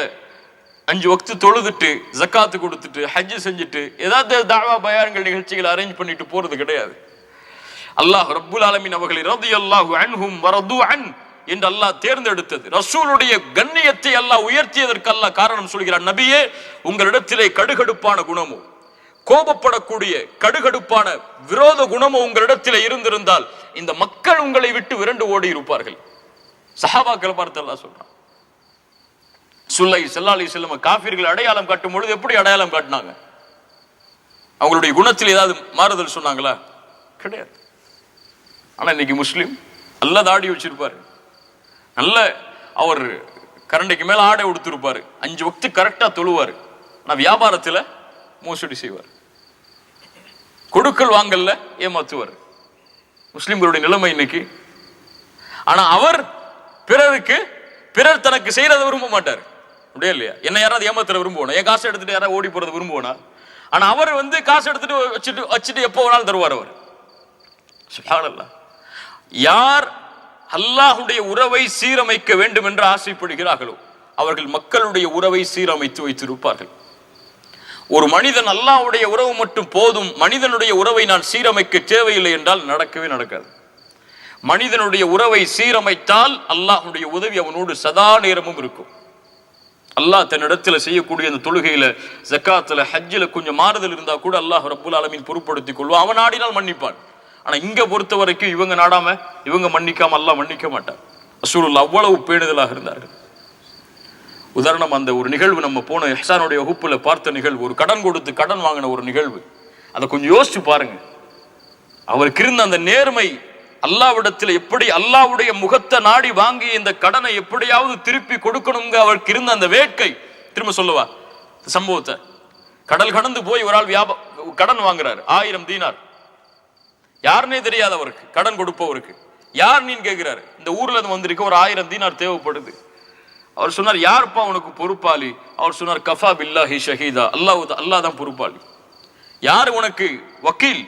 5 வக்து தொழுதுட்டு ஜக்காத்து கொடுத்துட்டு ஹஜ் செஞ்சுட்டு ஏதாவது தாவா பயான்கள் நிகழ்ச்சிகளை அரேஞ்ச் பண்ணிட்டு போறது கிடையாது. அல்லாஹ் ரப்புல் ஆலமீன் அவர்களை ரலியல்லாஹு அன்ஹும் வரது அன் என்று அல்லாஹ் தேர்ந்தெடுத்தது. ரசூலுடைய கண்ணியத்தை அல்லாஹ் உயர்த்தியதற்கு அல்லாஹ் காரணம் சொல்கிறார், நபியே, உங்களிடத்திலே கடுகடுப்பான குணமோ, கோபப்படக்கூடிய கடுகடுப்பான விரோத குணமோ உங்களிடத்திலே இருந்திருந்தால் இந்த மக்கள் உங்களை விட்டு விரண்டு ஓடி இருப்பார்கள். சஹாபாக்களை பார்த்து அல்லாஹ் சொல்றான். ஸல்லல்லாஹு அலைஹி வஸல்லம் காஃபிர்கள் அடையாளம் காட்டும் பொழுது எப்படி அடையாளம் காட்டினாங்க? அவங்களுடைய குணத்தில் ஏதாவது மாறுதல் சொன்னாங்களா? கிடையாது. ஆனா இன்னைக்கு முஸ்லிம் நல்ல தாடி வச்சிருப்பாரு, நல்ல அவர் கரண்டைக்கு மேல ஆடை உடுத்திருப்பாரு, 5 வக்து கரெக்டா தொழுவாரு, ஆனா வியாபாரத்துல மோசடி செய்வார், கொடுக்கல் வாங்கல்ல ஏமாத்துவார். முஸ்லிம்களுடைய நிலைமை இன்னைக்கு. ஆனா அவர் பிறர் தனக்கு செய்யறதை விரும்ப மாட்டார். அப்படியே இல்லையா? என்ன யாராவது ஏமாத்துற விரும்புவோம், என் காசை எடுத்துட்டு யாராவது ஓடி போறது விரும்புவோனா? ஆனா அவர் காசு எடுத்துட்டு வச்சுட்டு எப்போ வேணாலும் தருவார் அவர். சுப்ஹானல்லாஹ். யார் அல்லாஹ்வுடைய உறவை சீரமைக்க வேண்டும் என்று ஆசைப்படுகிறார்களோ அவர்கள் மக்களுடைய உறவை சீரமைத்து வைத்திருப்பார்கள். ஒரு மனிதன் அல்லாஹ்வுடைய உறவு மட்டும் போதும், மனிதனுடைய உறவை நான் சீரமைக்க தேவையில்லை என்றால் நடக்கவே நடக்காது. மனிதனுடைய உறவை சீரமைத்தால் அல்லாஹ்வுடைய உதவி அவனோடு சதா நேரமும் இருக்கும். அல்லாஹ் தன்னிடத்துல செய்யக்கூடிய அந்த தொழுகையில, ஜக்காத்துல, ஹஜ்ஜில கொஞ்சம் மாறுதல் இருந்தா கூட அல்லாஹ் ரப்புல் ஆலமீன் பொறுப்படுத்திக் கொள்வான். அவன் நாடினால் மன்னிப்பான். ஆனா இங்க பொறுத்த வரைக்கும் இவங்க நாடாம இவங்க மன்னிக்காம அல்லாஹ் மன்னிக்க மாட்டான். ரசூலுல்லாஹ் அவ்வளவு பேணுதலாக இருந்தார்கள். உதாரணம், அந்த ஒரு நிகழ்வு நம்ம போன இஹ்சானுடைய வகுப்புல பார்த்த நிகழ்வு, ஒரு கடன் கொடுத்து கடன் வாங்கின ஒரு நிகழ்வு. அதை கொஞ்சம் யோசிச்சு பாருங்க. அவருக்கு இருந்த அந்த நேர்மை, அல்லாஹ்விடத்தில் எப்படி அல்லாஹ்வுடைய முகத்தை நாடி வாங்கி இந்த கடனை எப்படியாவது திருப்பி கொடுக்கணுங்க அவருக்கு இருந்த அந்த வேட்கை. திரும்ப சொல்லவா சம்பவத்தை? கடல் கடந்து போய் ஒரு ஆள் கடன் வாங்குறாரு, 1000 தீனார். யாருன்னே தெரியாது அவருக்கு, கடன் கொடுப்பவருக்கு. யார் நீன்னு கேட்கிறாரு. இந்த ஊர்ல இருந்து வந்திருக்க ஒரு 1000 தீனார் தேவைப்படுது. அவர் சொன்னார், யாருப்பா உனக்கு பொறுப்பாளி? அவர் சொன்னார், கஃபா பில்லாஹி ஷஹீதா, அல்லாஹ் தான் பொறுப்பாளி. யார் உனக்கு வக்கீல்,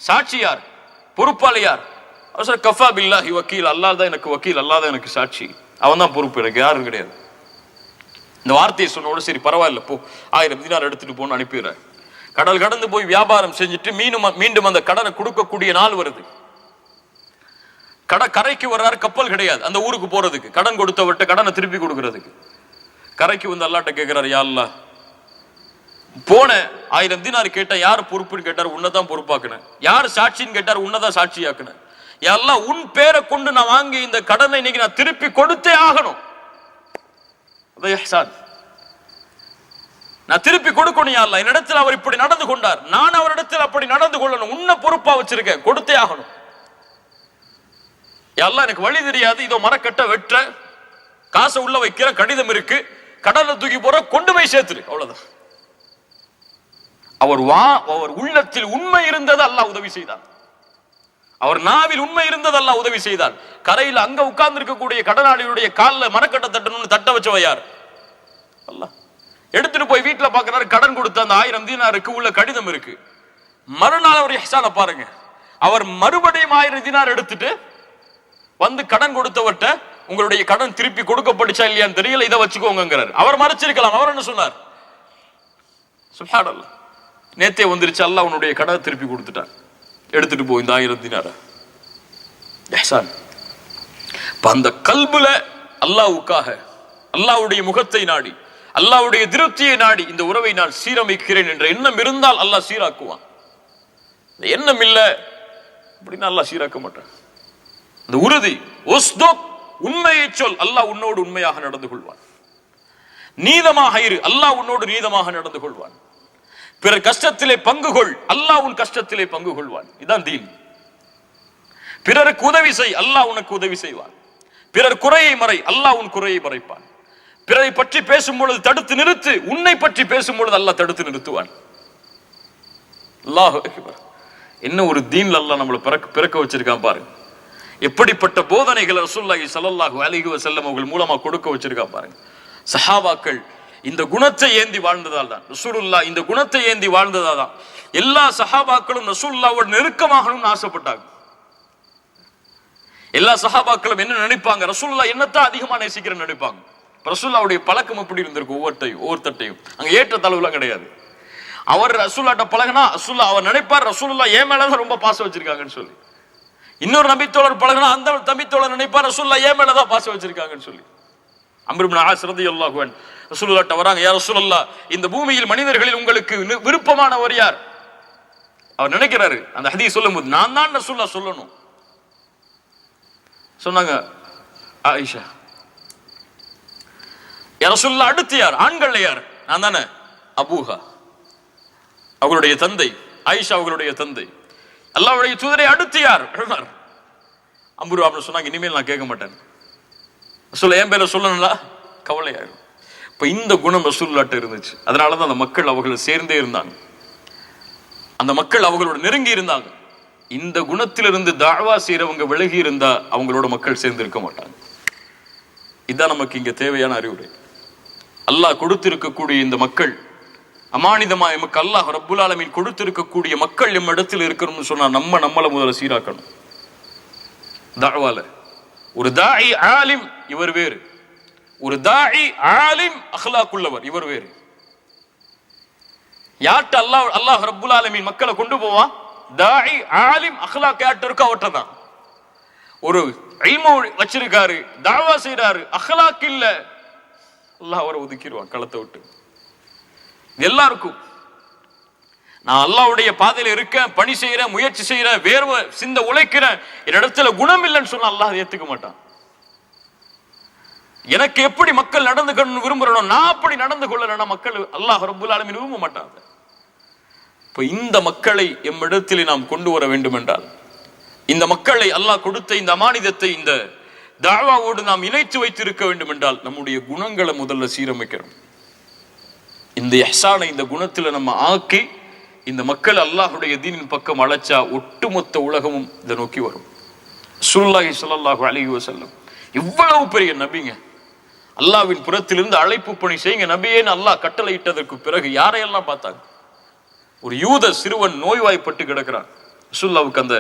சாட்சி யார், பொறுப்பாளி யார்? அவர் சொன்னார், கஃபா பில்லாஹி வக்கீல், அல்லாஹ் தான் எனக்கு வக்கீல், அல்லாஹ் தான் எனக்கு சாட்சி, அவன் தான் பொறுப்பு, எனக்கு யாரும் கிடையாது. இந்த வார்த்தையை சொன்னோட சரி பரவாயில்ல போ, 1000 தீனார் எடுத்துட்டு போன்னு அனுப்பிடுறார். கடல் கடந்து போய் வியாபாரம் செஞ்சுட்டு மீண்டும் அந்த கடனை கொடுக்கக்கூடிய நாள் வருது. கரைக்கு வர்றாரு, கப்பல் கிடையாது அந்த ஊருக்கு போறதுக்கு, கடன் கொடுத்தவர்கிட்ட கடனை திருப்பி கொடுக்கறதுக்கு. கரைக்கு வந்து அல்லாஹ்ட்ட கேட்கிறார், யா அல்லாஹ், போன 1000 தீனார் கேட்டா யார் பொறுப்புன்னு கேட்டார், உன்னதான் பொறுப்பாக்குனேன். யார் சாட்சின்னு கேட்டார், உன்னதான் சாட்சியாக்குனேன். யா அல்லாஹ், உன் பேரை கொண்டு நான் வாங்கி இந்த கடனை இன்னைக்கு நான் திருப்பி கொடுத்தே ஆகணும். நான் திருப்பி கொடுக்கணும். யா அல்லாஹ், என்னிடத்தில் அவர் இப்படி நடந்து கொண்டார், நான் அவரிடத்தில் அப்படி நடந்து கொள்ளணும். உன்னை பொறுப்பா வச்சிருக்கேன், கொடுத்தே ஆகணும். எல்லாம் எனக்கு வழி தெரியாது, இதோ மரக்கட்ட வெற்ற, காசை உள்ள வைக்கிற, கடிதம் இருக்கு, கடல்ல தூக்கி போற, கொண்டு போய் சேர்த்துரு, அவ்வளவுதான். அவர் உள்ளத்தில் உண்மை இருந்தது அல்லாஹ் உதவி செய்தார். அவர் நாவில் உண்மை இருந்தது அல்லாஹ் உதவி செய்தார். கரையில் அங்க உட்கார்ந்து இருக்கக்கூடிய கடனாளியுடைய காலில் மரக்கட்ட தட்டணும்னு தட்ட வச்சவ யார்? அல்லாஹ். எடுத்துட்டு போய் வீட்டுல பாக்குறாரு, கடன் கொடுத்த அந்த 1000 தீனாருக்கு உள்ள கடிதம் இருக்கு. மறுநாள் அவர் இஹ்சான பாருங்க, அவர் மறுபடியும் 1000 தீனார் எடுத்துட்டு வந்து கடன் கொடுத்தவர்கிட்ட, உங்களுடைய கடன் திருப்பி கொடுக்கப்பட்டுச்சா இல்லையான்னு தெரியல, இதை வச்சுக்கோங்கிறார். அவர் மறைச்சிருக்கலாம். அவர் என்ன சொன்னார்? சுப்ஹானல்லாஹ். நேத்தே வந்துருச்சு, அல்லாஹ் உன்னுடைய கடை திருப்பி கொடுத்துட்டான், எடுத்துட்டு போ இந்த 1000 தினார. இஹ்சான். அந்த கல்புல அல்லாஹ்வுக்காக, அல்லாஹ்வுடைய முகத்தை நாடி, அல்லாஹ்வுடைய திருப்தியை நாடி இந்த உறவை நான் சீரமைக்கிறேன் என்ற எண்ணம் இருந்தால் அல்லாஹ் சீராக்குவான். இந்த எண்ணம் இல்ல அப்படின்னா அல்லாஹ் சீராக்க மாட்டான். இந்த உறுதி, உண்மையை சொல், அல்லாஹ் உன்னோடு உண்மையாக நடந்து கொள்வான். நீதமாக இரு, அல்லாஹ் உன்னோடு நீதமாக நடந்து கொள்வான். பிறர் கஷ்டத்திலே பங்கு கொள், அல்லாஹ் உன் கஷ்டத்திலே பங்கு கொள்வான். இதான் தீன். பிறருக்கு உதவி செய், அல்லாஹ் உனக்கு உதவி செய்வான். பிறர் குறையை மறை, அல்லாஹ் உன் குறையை மறைப்பான். பிறரை பற்றி பேசும் பொழுது தடுத்து நிறுத்து, உன்னை பற்றி பேசும் பொழுது அல்லாஹ் தடுத்து நிறுத்துவான். அல்லாஹ் அக்பர். என்ன ஒரு தீன்ல அல்லாஹ் நம்மளை பிறக்க வச்சிருக்கான் பாருங்க. எப்படிப்பட்ட போதனைகளை ரசூலுல்லாஹி ஸல்லல்லாஹு அலைஹி வஸல்லம் அவர்கள் மூலமா கொடுக்க வச்சிருக்கான் பாருங்க. சஹாபாக்கள் இந்த குணத்தை ஏந்தி வாழ்ந்ததால் தான், ரசூலுல்லாஹ் இந்த குணத்தை ஏந்தி வாழ்ந்ததால் தான் எல்லா சஹாபாக்களும் ரசூலுல்லாஹ்வோட நெருக்கமாகணும்னு ஆசைப்பட்டாங்க. எல்லா சஹாபாக்களும் என்ன நினைப்பாங்க, ரசூலுல்லாஹ் என்னத்தான் அதிகமா நேசிக்கிறேன்னு நினைப்பாங்க. ரசூலுல்லாஹ்வுடைய பழக்கம் எப்படி இருந்திருக்கு, ஒவ்வொருத்தட்டையும் அங்க ஏற்ற தளவுலாம் கிடையாது. அவர் ரசூலுல்லாஹ்ட்ட பழகினா ரசூலுல்லாஹ் அவர் நினைப்பார் ரசூலுல்லாஹ் ஏன் மேலதான் ரொம்ப பாசம் வச்சிருக்காங்கன்னு சொல்லி. இன்னொரு நபித்தோழர் பழகினா அந்த நபித்தோழர் நினைப்பார் ரசூலுல்லாஹ் ஏன் மேலதான் பாசம் வச்சிருக்காங்கன்னு சொல்லி. அம்ர் இப்னு ஆஸ் ரலியல்லாஹு அன்ஹு ரசூலுல்லாஹ்ட்ட வராங்க, யா ரசூலல்லாஹ் இந்த பூமியில் மனிதர்களில் உங்களுக்கு விருப்பமானவர் யார்? அவர் நினைக்கிறாரு அந்த ஹதீஸ் சொல்லும்போது நான் தான் ரசூலுல்லாஹ் சொல்லணும். சொன்னாங்க ஆயிஷா. யா ரசூலுல்லாஹ் அடுத்து யார்? ஆண்கள் யார்? நான் தானே. அபூஹா அவர்களுடைய தந்தை, ஆயிஷா அவர்களுடைய தந்தை. அல்லாஹ்வுடைய தூதரை அடுத்து யார்? உமர். அம்ரு அப்படின்னு சொன்னாங்க, இனிமேல் நான் கேட்க மாட்டேன். ரசூலுல்லாஹ் என் பேரை சொல்லணும்ல கவலையாயிரும். இப்ப இந்த குணம் ரசூலுல்லாஹ்ட்ட இருந்துச்சு. அதனாலதான் அந்த மக்கள் அவர்களை சேர்ந்தே இருந்தாங்க, அந்த மக்கள் அவங்களோட நெருங்கி இருந்தாங்க. இந்த குணத்திலிருந்து தாவா செய்யறவங்க விலகி இருந்தா அவங்களோட மக்கள் சேர்ந்து இருக்க மாட்டாங்க. இதுதான் நமக்கு இங்க தேவையான அறிவுரை. அல்லாஹ் கொடுத்திருக்கக்கூடிய இந்த மக்கள் அமானிதமா எமக்கு அல்லாஹ் ரப்புல் ஆலமீன் கொடுத்திருக்கக்கூடிய மக்கள் எம் இடத்தில் இருக்கணும்னு சொன்னா நம்மள முதல்ல சீராக்கணும். தாவால ஒரு தாஇ ஆலிம் இவர் வேறு, ஒரு தாஇ ஆலிம் அக்லாக் உள்ளவர் இவர் வேறு. யார்ட்ட அல்லாஹ் ரப்புல் ஆலமீன் மக்களை கொண்டு போவான்? தாஇ ஆலிம் அக்லாக் யார்ட்ட இருக்கோ அவர்ட்ட தான். ஒரு இல்மு வச்சிருக்காரு, தாவா செய்யறாரு, அக்லாக் இல்ல, அல்லாஹ் அவரை ஒதுக்கிடுவான் களத்தை விட்டு. எல்லாருக்கும் நான் அல்லாஹ்வுடைய பாதையில இருக்கேன், பணி செய்யறேன், முயற்சி செய்யறேன், வேர்வை சிந்த உழைக்கிறேன், என்னிடத்துல குணம் இல்லைன்னு சொன்னா அல்லாஹ் ஏத்துக்க மாட்டான். எனக்கு எப்படி மக்கள் நடந்துக்கணும்னு விரும்புறோம், நான் அப்படி நடந்து கொள்ளலன்னா மக்கள் அல்லாஹ் ரப்புல் ஆலமீன் விரும்ப மாட்டாங்க. இப்ப இந்த மக்களை எம்மிடத்தில் நாம் கொண்டு வர வேண்டும் என்றால், இந்த மக்களை அல்லாஹ் கொடுத்த இந்த அமானிதத்தை இந்த தாவாவோடு நாம் இணைத்து வைத்திருக்க வேண்டும் என்றால் நம்முடைய குணங்களை முதல்ல சீரமைக்கணும். இந்த இஹ்சானை இந்த குணத்துல நம்ம ஆக்கி இந்த மக்கள் அல்லாஹ்வுடைய தீனின் பக்கம் அழைச்சா ஒட்டுமொத்த உலகமும் இதை நோக்கி வரும். ரசூலுல்லாஹி ஸல்லல்லாஹு அலைஹி வஸல்லம் இவ்வளவு பெரிய நபிங்க, அல்லாஹ்வின் புறத்திலிருந்து அழைப்பு பணி செய்யுங்க நபியேன்னு அல்லாஹ் கட்டளையிட்டதற்கு பிறகு யாரையெல்லாம் பார்த்தாங்க? ஒரு யூத சிறுவன் நோய்வாய்ப்பட்டு கிடக்கிறான். ரசூலுல்லாஹ்வுக்கு அந்த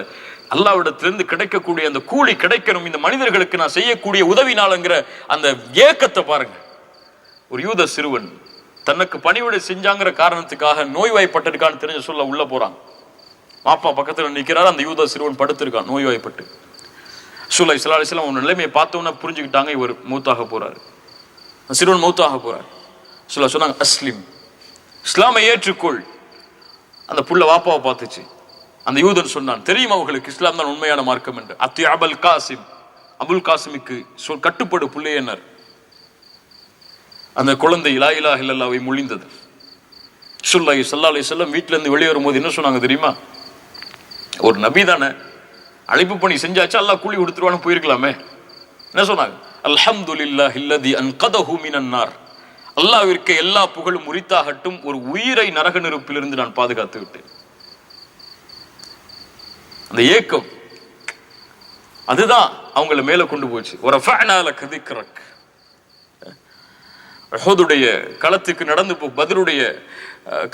அல்லாஹ்விடத்திலிருந்து கிடைக்கக்கூடிய அந்த கூலி கிடைக்கணும், இந்த மனிதர்களுக்கு நான் செய்யக்கூடிய உதவினாலங்கிற அந்த ஏக்கத்தை பாருங்க. ஒரு யூத சிறுவன் தனக்கு பணிவிடை செஞ்சாங்கிற காரணத்துக்காக நோய்வாய்ப்பட்டிருக்கான்னு தெரிஞ்ச சொல்ல உள்ள போறாங்க. மாப்பா பக்கத்துல நிக்கிறாரு, அந்த யூத சிறுவன் படுத்திருக்கான் நோய்வாய்ப்பட்டு. ரசூலுல்லாஹி ஸல்லல்லாஹு அலைஹி வஸல்லம் அவன் நிலைமையை பார்த்தோன்னா புரிஞ்சுக்கிட்டாங்க, இவர் மௌத்தாக போறாரு, சிறுவன் மௌத்தாக போறாரு. ரசூலுல்லாஹ் சொன்னாங்க அஸ்லிம், இஸ்லாமை ஏற்றுக்கொள். அந்த புள்ள வாப்பாவை பார்த்துச்சு. அந்த யூதன் சொன்னான், தெரியுமா அவர்களுக்கு இஸ்லாம் தான் உண்மையான மார்க்கம் என்று. அத்தி அபுல் காசிம், அபுல் காசிமுக்கு கட்டுப்படு புள்ளையனர். அந்த குழந்தை லா இலாஹ இல்லல்லாஹ்வை மொழிந்தது. ரசூலுல்லாஹி ஸல்லல்லாஹு அலைஹி வஸல்லம் வீட்டுல இருந்து வெளியே வரும்போது என்ன சொன்னாங்க தெரியுமா? ஒரு நபி தானே, அழைப்பு பணி செஞ்சாச்சு, அல்லாஹ் கூலி கொடுத்துருவான்னு போயிருக்கலாமே. என்ன சொன்னாங்க? அல்ஹம்துலில்லாஹி அல்லதி அன்கதஹு மினன் நார், அல்லாஹ்விற்கு எல்லா புகழும் உரித்தாகட்டும், ஒரு உயிரை நரக நெருப்பிலிருந்து நான் பாதுகாத்து விட்டேன். அந்த ஏக்கம் அதுதான் அவங்கள மேல கொண்டு போச்சு. ஒரு உஹதுடைய களத்துக்கு நடந்து பத்ருடைய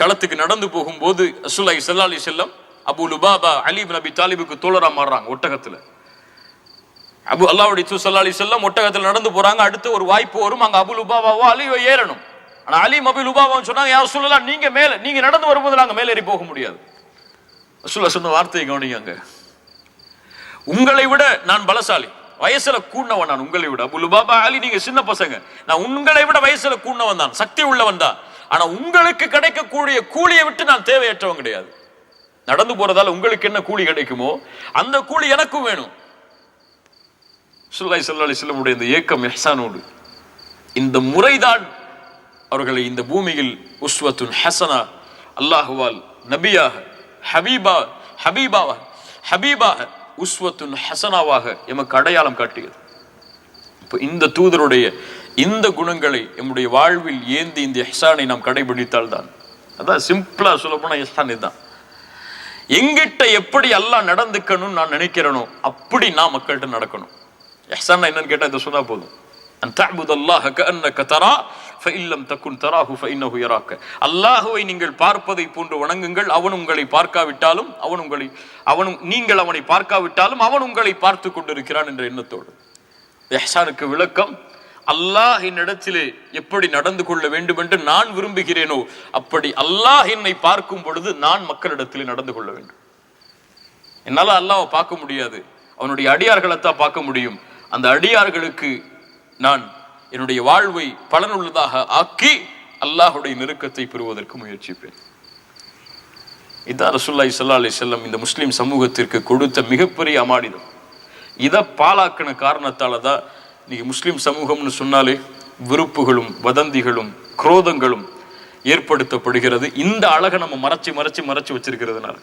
களத்துக்கு நடந்து போகும்போது ரசூலுல்லாஹி ஸல்லல்லாஹு அலைஹி வஸல்லம் அபூ லுபாபா அலி இப்னு அபி தாலிபுக்கு தோழரா மாறுறாங்க ஒட்டகத்துல. அல்லாஹ்வுடைய தூதர் ஸல்லல்லாஹு அலைஹி வஸல்லம் ஒட்டகத்துல நடந்து போறாங்க. அடுத்து ஒரு வாய்ப்பு வரும், அங்க அபூ லுபாபாவோ அலியோ ஏறணும். ஆனா அலி மபி லுபாபான்னு சொன்னாங்க, யா ரசூலல்லாஹ் நீங்க நடந்து வரும்போது நாங்க மேலே ஏறி போக முடியாது. ரசூலுல்லாஹ் சொன்ன வார்த்தையை கவனிங்க, உங்களை விட நான் பலசாலி, வயசுல கூண்ணவன் நான் உங்களை விட. அபு லுபாபா அலி நீங்க சின்ன பசங்க, நான் உங்களை விட வயசுல கூண்ணவன் தான், சக்தி உள்ளவன் தான். ஆனா உங்களுக்கு கிடைக்கக்கூடிய கூலியை விட்டு நான் தேவையற்றவன் கிடையாது. நடந்து போறதால உங்களுக்கு என்ன கூலி கிடைக்குமோ அந்த கூலி எனக்கும் வேணும். ஸல்லல்லாஹு அலைஹி வஸல்லம் உடைய இந்த ஏக்கம் இஹ்சானோடு இந்த முறைதான் அவர்களை இந்த பூமியில் உஸ்வத்துன் ஹஸனா, அல்லாஹ்வால் நபியாக ஹபீபாக உஸ்வத்துன் ஹஸனாவாக எமக்கு அடையாளம் காட்டியது. இப்போ இந்த தூதருடைய இந்த குணங்களை நம்முடைய வாழ்வில் ஏந்தி இந்த இஹ்சானை நாம் கடைபிடித்தால் தான், அதான் சிம்பிளா சொல்ல போனா இஹ்சான் இதுதான். எங்கிட்ட எப்படி அல்லாஹ் நடந்துக்கணும்னு நான் நினைக்கிறேனோ அப்படி நான் மக்கள்கிட்ட நடக்கணும். இஹ்சான் என்னன்னு கேட்டா இதை சொன்னா போதும். அன் தஅபுதல்லாஹ கஅன்னக தரா ஃபஇன் லம் தகுன் தராஹு ஃபஇன்னஹு யராக. அல்லாஹ்வை நீங்கள் பார்ப்பதை போன்று வணங்குங்கள், அவன் உங்களை பார்க்காவிட்டாலும் நீங்கள் அவனை பார்க்காவிட்டாலும் அவன் உங்களை பார்த்து கொண்டிருக்கிறான் என்ற எண்ணத்தோடு. இஹ்சானுக்கு விளக்கம், அல்லாஹ் என்னிடத்திலே எப்படி நடந்து கொள்ள வேண்டும் என்று நான் விரும்புகிறேனோ அப்படி அல்லாஹ் என்னை பார்க்கும் பொழுது நான் மக்களிடத்திலே நடந்து கொள்ள வேண்டும். என்னால அல்லாஹ்வை பார்க்க முடியாது, அவனுடைய அடியார்களைத்தான் பார்க்க முடியும். அந்த அடியார்களுக்கு நான் என்னுடைய வாழ்வை பலனுள்ளதாக ஆக்கி அல்லாஹுடைய நெருக்கத்தை பெறுவதற்கு முயற்சிப்பேன். இதான் ரசூலுல்லாஹி ஸல்லல்லாஹு அலைஹி வஸல்லம் இந்த முஸ்லிம் சமூகத்திற்கு கொடுத்த மிகப்பெரிய அமானிதம். இதை பாழாக்கின காரணத்தால தான் இன்னைக்கு முஸ்லிம் சமூகம்னு சொன்னாலே விருப்புகளும் வதந்திகளும் குரோதங்களும் ஏற்படுத்தப்படுகிறது. இந்த அழகை நம்ம மறைச்சு வச்சிருக்கிறதுனால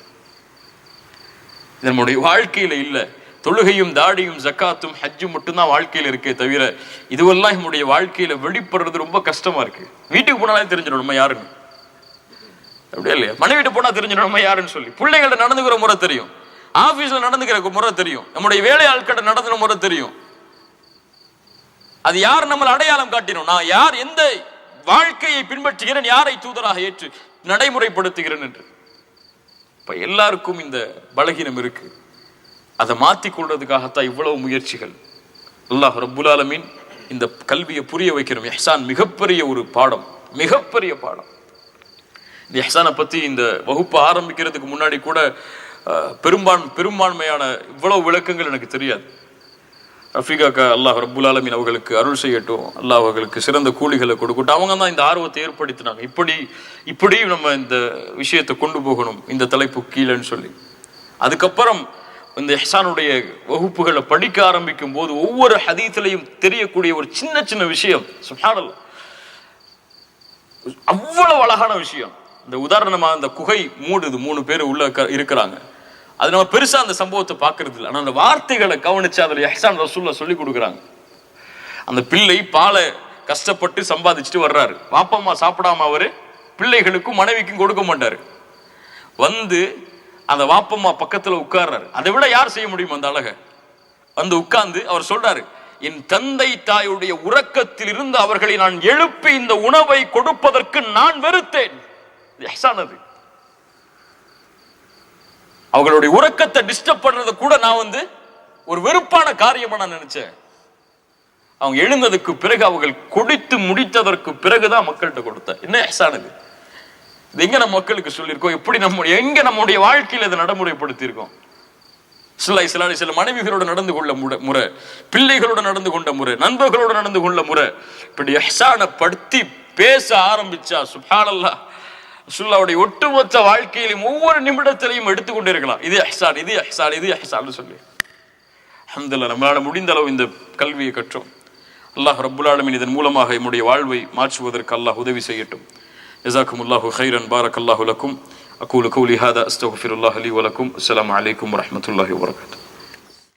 நம்முடைய வாழ்க்கையில இல்ல. தொழுகையும் தாடியும் ஜக்காத்தும் ஹஜ்ஜும் மட்டும்தான் வாழ்க்கையில இருக்கே தவிர இதுவெல்லாம் நம்முடைய வாழ்க்கையில வெளிப்படுறது ரொம்ப கஷ்டமா இருக்கு. வீட்டுக்கு போனாலே தெரிஞ்சிடும் நம்ம யாருன்னு, அப்படியே இல்லையா? மனைவிட்டு போனா தெரிஞ்சிடும் நம்ம யாருன்னு சொல்லி. பிள்ளைகள்ட்ட நடந்துக்கிற முறை தெரியும், ஆபீஸ்ல நடந்துக்கிற முறை தெரியும், நம்முடைய வேலை ஆட்கிட்ட நடந்துக்கிற முறை தெரியும். அது யார் நம்மளை அடையாளம் காட்டினோம், நான் யார், எந்த வாழ்க்கையை பின்பற்றுகிறேன், யாரை தூதராக ஏற்று நடைமுறைப்படுத்துகிறேன் என்று. இப்ப எல்லாருக்கும் இந்த பலகீனம் இருக்கு. அதை மாற்றிக் கொள்றதுக்காகத்தான் இவ்வளவு முயற்சிகள். அல்லாஹ் ரப்புல் ஆலமீன் இந்த கல்வியை புரிய வைக்கிறோம். இஹ்சான் மிகப்பெரிய ஒரு பாடம், மிகப்பெரிய பாடம். இந்த இஹ்சானை பத்தி இந்த வகுப்பு ஆரம்பிக்கிறதுக்கு முன்னாடி கூட பெரும்பான்மையான இவ்வளவு விளக்கங்கள் எனக்கு தெரியாது. ரஃபீகாக்கா அல்லாஹ் ரப்புல் ஆலமீன் அவர்களுக்கு அருள் செய்யட்டும், அல்லாஹ் அவர்களுக்கு சிறந்த கூலிகளை கொடுக்கட்டும். அவங்க தான் இந்த ஆர்வத்தை ஏற்படுத்தினாங்க. இப்படி நம்ம இந்த விஷயத்தை கொண்டு போகணும் இந்த தலைப்பு கீழேன்னு சொல்லி. அதுக்கப்புறம் இந்த இஹ்சானுடைய வகுப்புகளை படிக்க ஆரம்பிக்கும் போது ஒவ்வொரு ஹதீஸ்லையும் தெரியக்கூடிய ஒரு சின்ன விஷயம், சுப்ஹானல்லாஹ், அவ்வளவு அழகான விஷயம். இந்த உதாரணமா அந்த குகை மூடுது, 3 பேர் உள்ள இருக்கிறாங்க. அது நம்ம பெருசா அந்த சம்பவத்தை பார்க்கறது இல்லை, ஆனா அந்த வார்த்தைகளை கவனிச்சு அதுல இஹ்சான் ரசூலுல்லாஹ் சொல்லி கொடுக்குறாங்க. அந்த பிள்ளை பாலை கஷ்டப்பட்டு சம்பாதிச்சுட்டு வர்றாரு. பாப்பம்மா சாப்பிடாம அவரு பிள்ளைகளுக்கும் மனைவிக்கும் கொடுக்க மாட்டாரு. வந்து அந்த வாப்பம்மா பக்கத்துல உட்கார்றாரு. அதை விட யார் செய்ய முடியும் அந்த அழக? வந்து உட்கார்ந்து அவர் சொல்றாரு, என் தந்தை தாயுடைய உறக்கத்தில் இருந்து அவர்களை நான் எழுப்பி இந்த உணவை கொடுப்பதற்கு நான் வெறுத்தேன். அது அவர்களுடைய உறக்கத்தை டிஸ்டர்ப் பண்றத கூட நான் வந்து ஒரு வெறுப்பான காரியமா நான் நினைச்சேன். அவங்க எழுந்ததுக்கு பிறகு அவர்கள் குடித்து முடித்ததற்கு பிறகுதான் மக்கள்கிட்ட கொடுத்த. என்ன இஹ்சான் இது? இது எங்க நம்ம மக்களுக்கு சொல்லியிருக்கோம்? எப்படி எங்க நம்முடைய வாழ்க்கையில இதை நடைமுறைப்படுத்தி இருக்கோம்? சில மனைவிகளோடு நடந்து கொள்ள முறை, பிள்ளைகளோடு நடந்து கொண்ட முறை, நண்பர்களோடு நடந்து கொள்ள முறை, இப்படி இஹ்சானை படுத்தி பேச ஆரம்பிச்சா சுப்ஹானல்லாஹ் ரசூலுல்லாஹ்வுடைய ஒட்டுமொத்த வாழ்க்கையிலும் ஒவ்வொரு நிமிடத்திலையும் எடுத்துக்கொண்டே இருக்கலாம். இது இஹ்சான், இது இஹ்சான், இது இஹ்சான் சொல்லி. அல்ஹம்துலில்லாஹ், நம்மளால முடிந்த அளவு இந்த கல்வியை கற்றோம். அல்லாஹ் ரப்புல் ஆலமீன் இதன் மூலமாக நம்முடைய வாழ்வை மாற்றுவதற்கு அல்லாஹ் உதவி செய்யட்டும். ஜஸாக்குமுல்லாஹு கைரன், பாரக்கல்லாஹு லக்கும். அகூலு கௌலி ஹாதா அஸ்தக்ஃபிருல்லாஹ் லி வ லக்கும். அஸ்ஸலாமு அலைக்கும் வரஹ்மத்துல்லாஹி வபரகாத்துஹு.